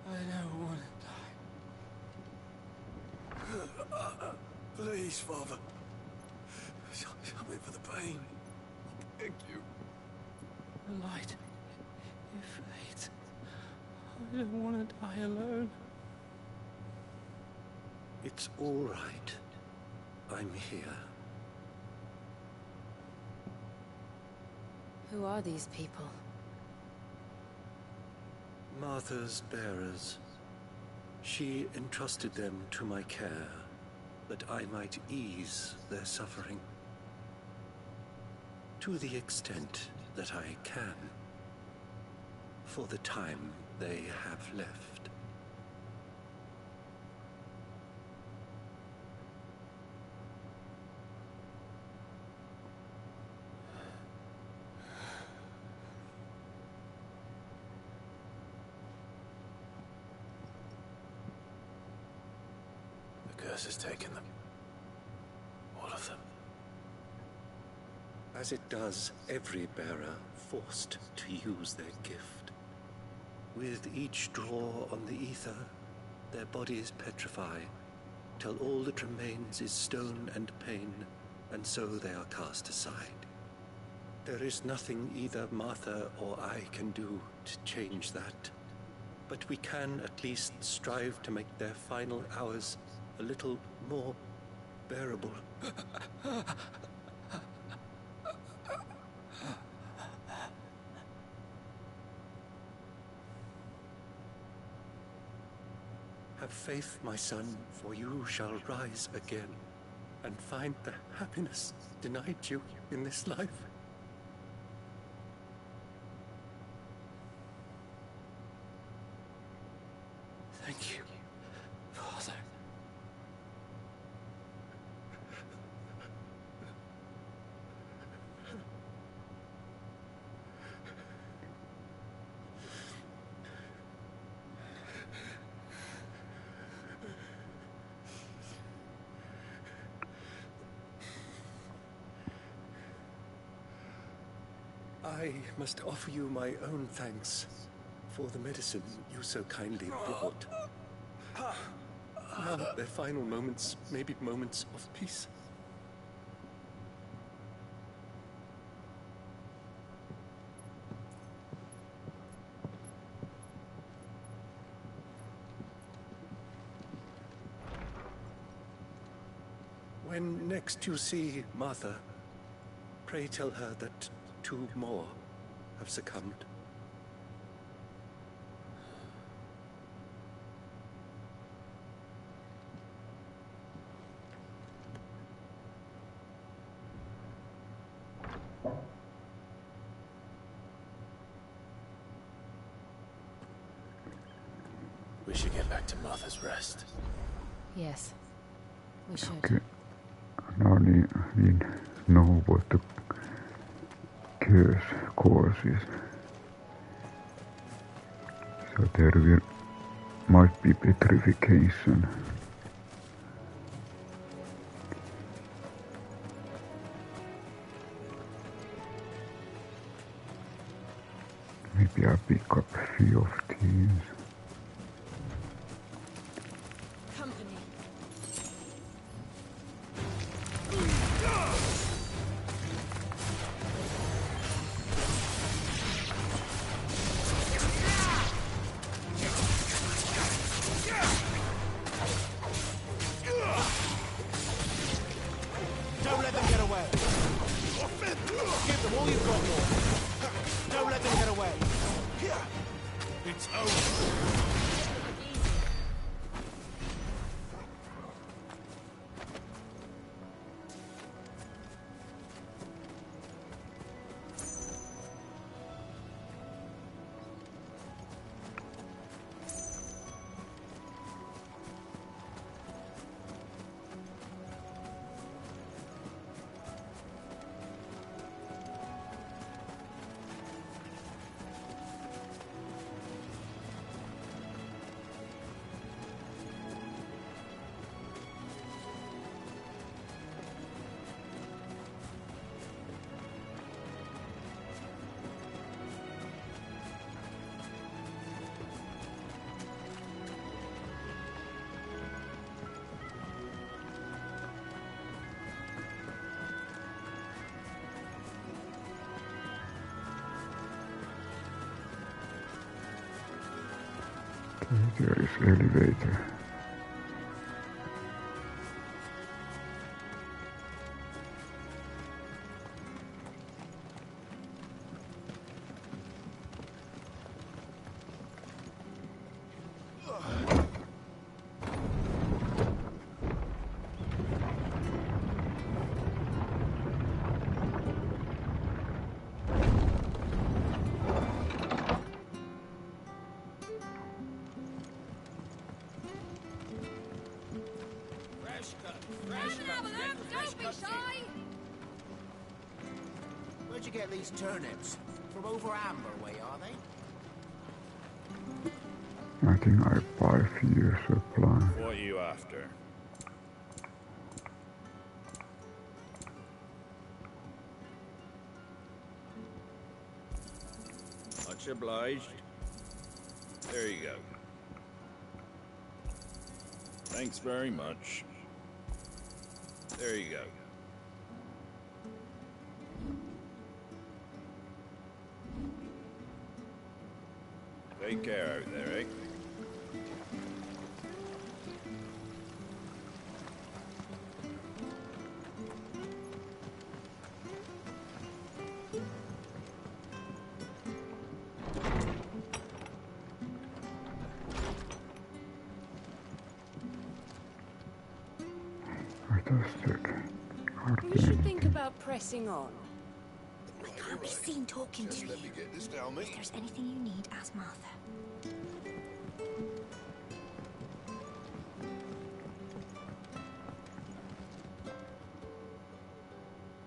I don't want to die. Please, Father. Help me for the pain. Thank you. The light. It fades. I don't want to die alone. It's all right. I'm here. Who are these people? Martha's bearers. She entrusted them to my care, that I might ease their suffering. To the extent that I can. For the time they have left. The curse has taken them. All of them. As it does every bearer forced to use their gift. With each draw on the ether, their bodies petrify, till all that remains is stone and pain, and so they are cast aside. There is nothing either Martha or I can do to change that, but we can at least strive to make their final hours a little more bearable. Have faith, my son, for you shall rise again and find the happiness denied you in this life. Thank you, Father. I must offer you my own thanks for the medicine you so kindly brought. Now their final moments may be moments of peace. When next you see Martha, pray tell her that 2 more have succumbed. We should get back to Martha's Rest. Yes, we should. Okay. Now we know what the curse causes. So there might be petrification. Maybe I'll pick up a few of these. Company. Don't let them get away. Give them all you've got, Lord. Don't let them get away. It's over. There is elevator. disgusting. Where'd you get these turnips? From over Amber way, are they? I think I buy few supply. What are you after? Much obliged. There you go. Thanks very much. There you go. Take care out there, eh? We should think about pressing on. I can't be seen talking to you. Let me get this down, mate. If there's anything you need, ask Martha.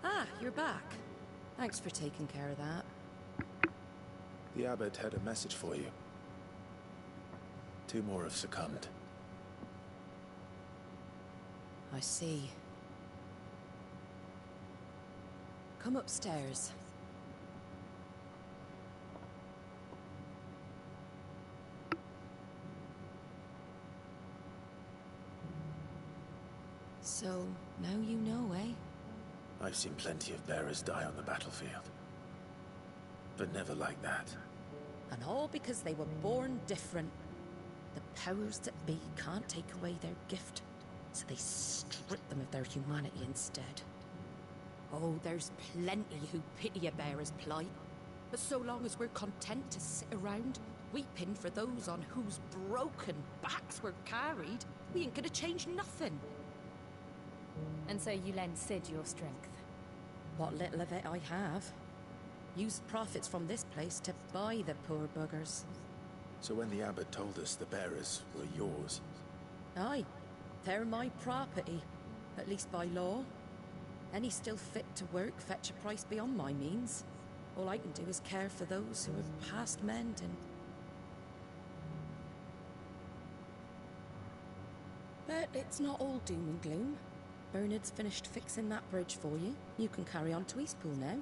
Ah, you're back. Thanks for taking care of that. The abbot had a message for you. 2 more have succumbed. I see. Come upstairs. So, now you know, eh? I've seen plenty of bearers die on the battlefield. But never like that. And all because they were born different. The powers that be can't take away their gift, so they strip them of their humanity instead. Oh, there's plenty who pity a bearer's plight. But so long as we're content to sit around, weeping for those on whose broken backs we're carried, we ain't gonna change nothing. And so you lend Sid your strength? What little of it I have. Used profits from this place to buy the poor buggers. So when the abbot told us the bearers were yours... Aye, they're my property, at least by law. Any still fit to work fetch a price beyond my means. All I can do is care for those who are past mending. But it's not all doom and gloom. Bernard's finished fixing that bridge for you. You can carry on to Eastpool now.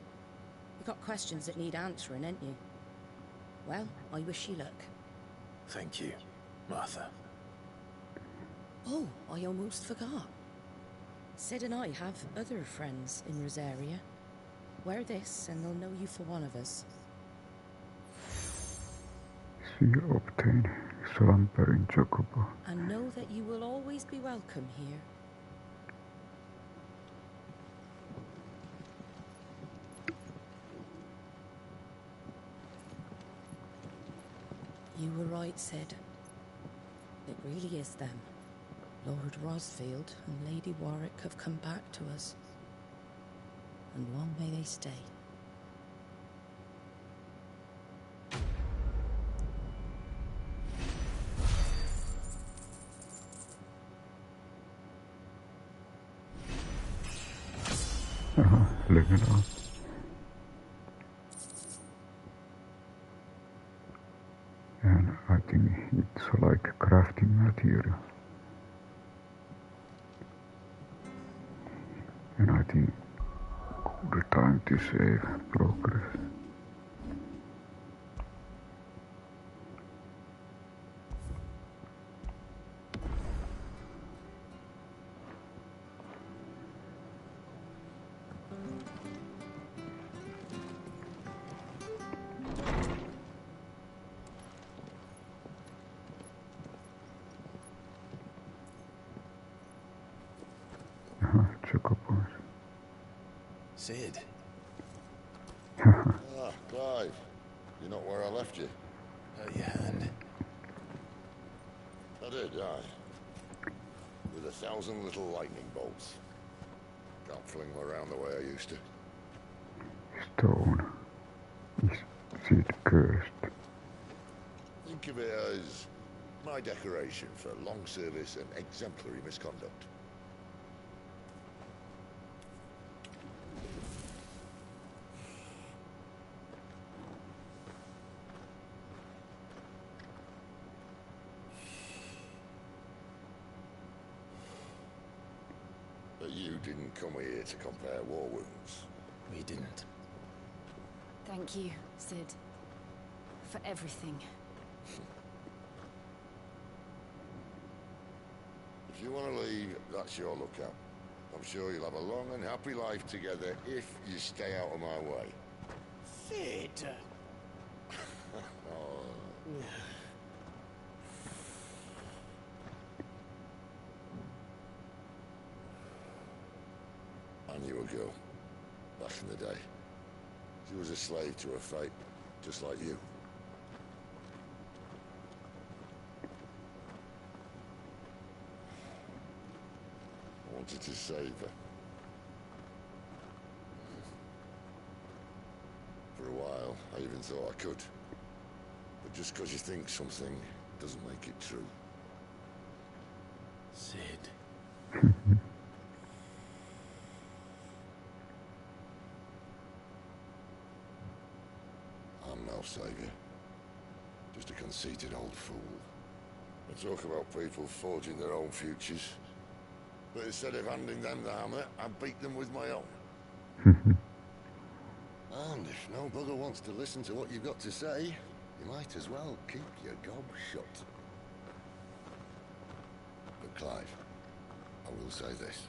You've got questions that need answering, ain't you? Well, I wish you luck. Thank you, Martha. Oh, I almost forgot. Sid and I have other friends in Rosaria. Wear this and they'll know you for one of us. See obtain slumbering chocobo. And know that you will always be welcome here. You were right, Sid. It really is them. Lord Rosfield and Lady Warwick have come back to us. And long may they stay. Level up. And I think it's like crafting material. And I think good time to save progress. Chocobos. Sid. Clive. You're not where I left you. Your hand. I did, aye. With 1,000 little lightning bolts. Can't fling them around the way I used to. Stone. Is Sid cursed? Think of it as my decoration for long service and exemplary misconduct. But you didn't come here to compare war wounds. We didn't. Thank you, Sid. For everything. If you want to leave, that's your lookout. I'm sure you'll have a long and happy life together if you stay out of my way. Sid! Oh. I knew a girl, back in the day. She was a slave to her fate, just like you. I wanted to save her. For a while, I even thought I could. But just because you think something doesn't make it true. Sid. I'm no savior. Just a conceited old fool. I talk about people forging their own futures. But instead of handing them the hammer, I beat them with my own. And if no bugger wants to listen to what you've got to say, you might as well keep your gob shut. But Clive, I will say this.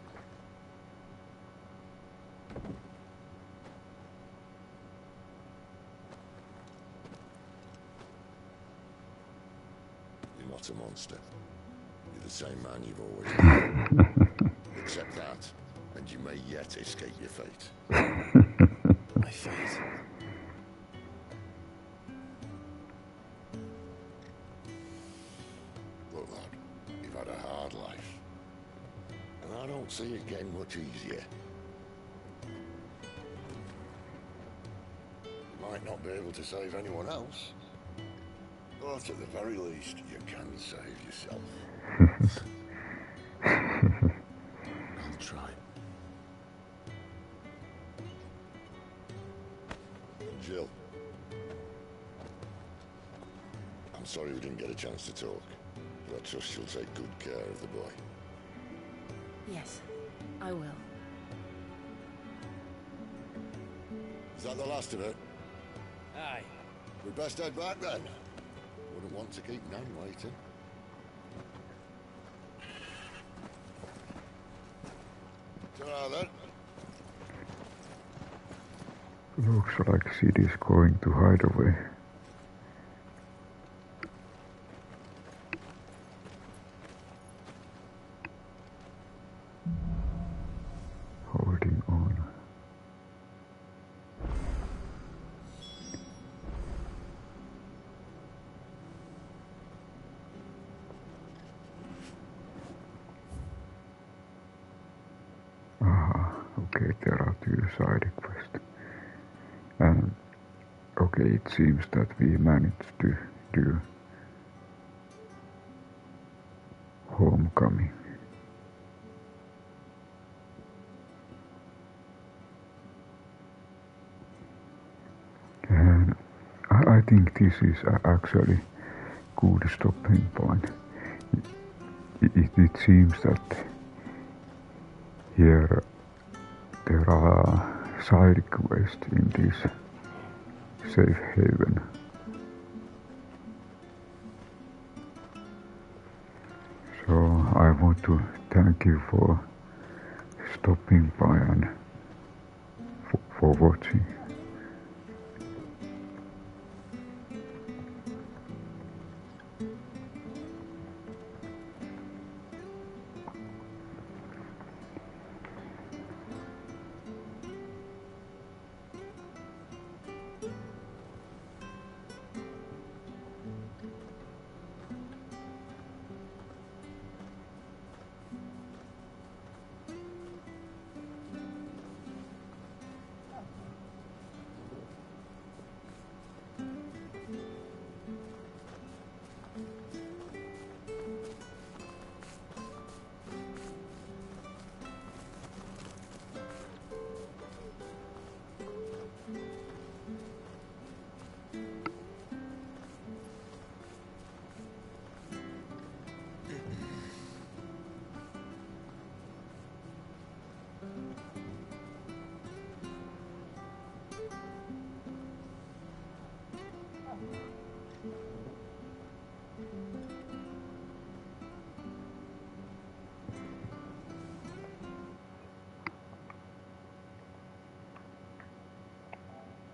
You're not a monster. You're the same man you've always been. Accept that, and you may yet escape your fate. My fate? Look, lad, you've had a hard life. And I don't see it getting much easier. You might not be able to save anyone else. But at the very least, you can save yourself. I'll try. And Jill. I'm sorry we didn't get a chance to talk, but I trust she'll take good care of the boy. Yes, I will. Is that the last of it? Aye. We'd best head back then. Wouldn't want to keep Nan waiting. Ta-ra then. Looks like Sid is going to Hideaway. Holding on. Okay, there are 2 side quests. Okay, it seems that we managed to do Homecoming. And I think this is actually good stopping point. It seems that here there are side quests in this safe haven. So I want to thank you for stopping by and for watching.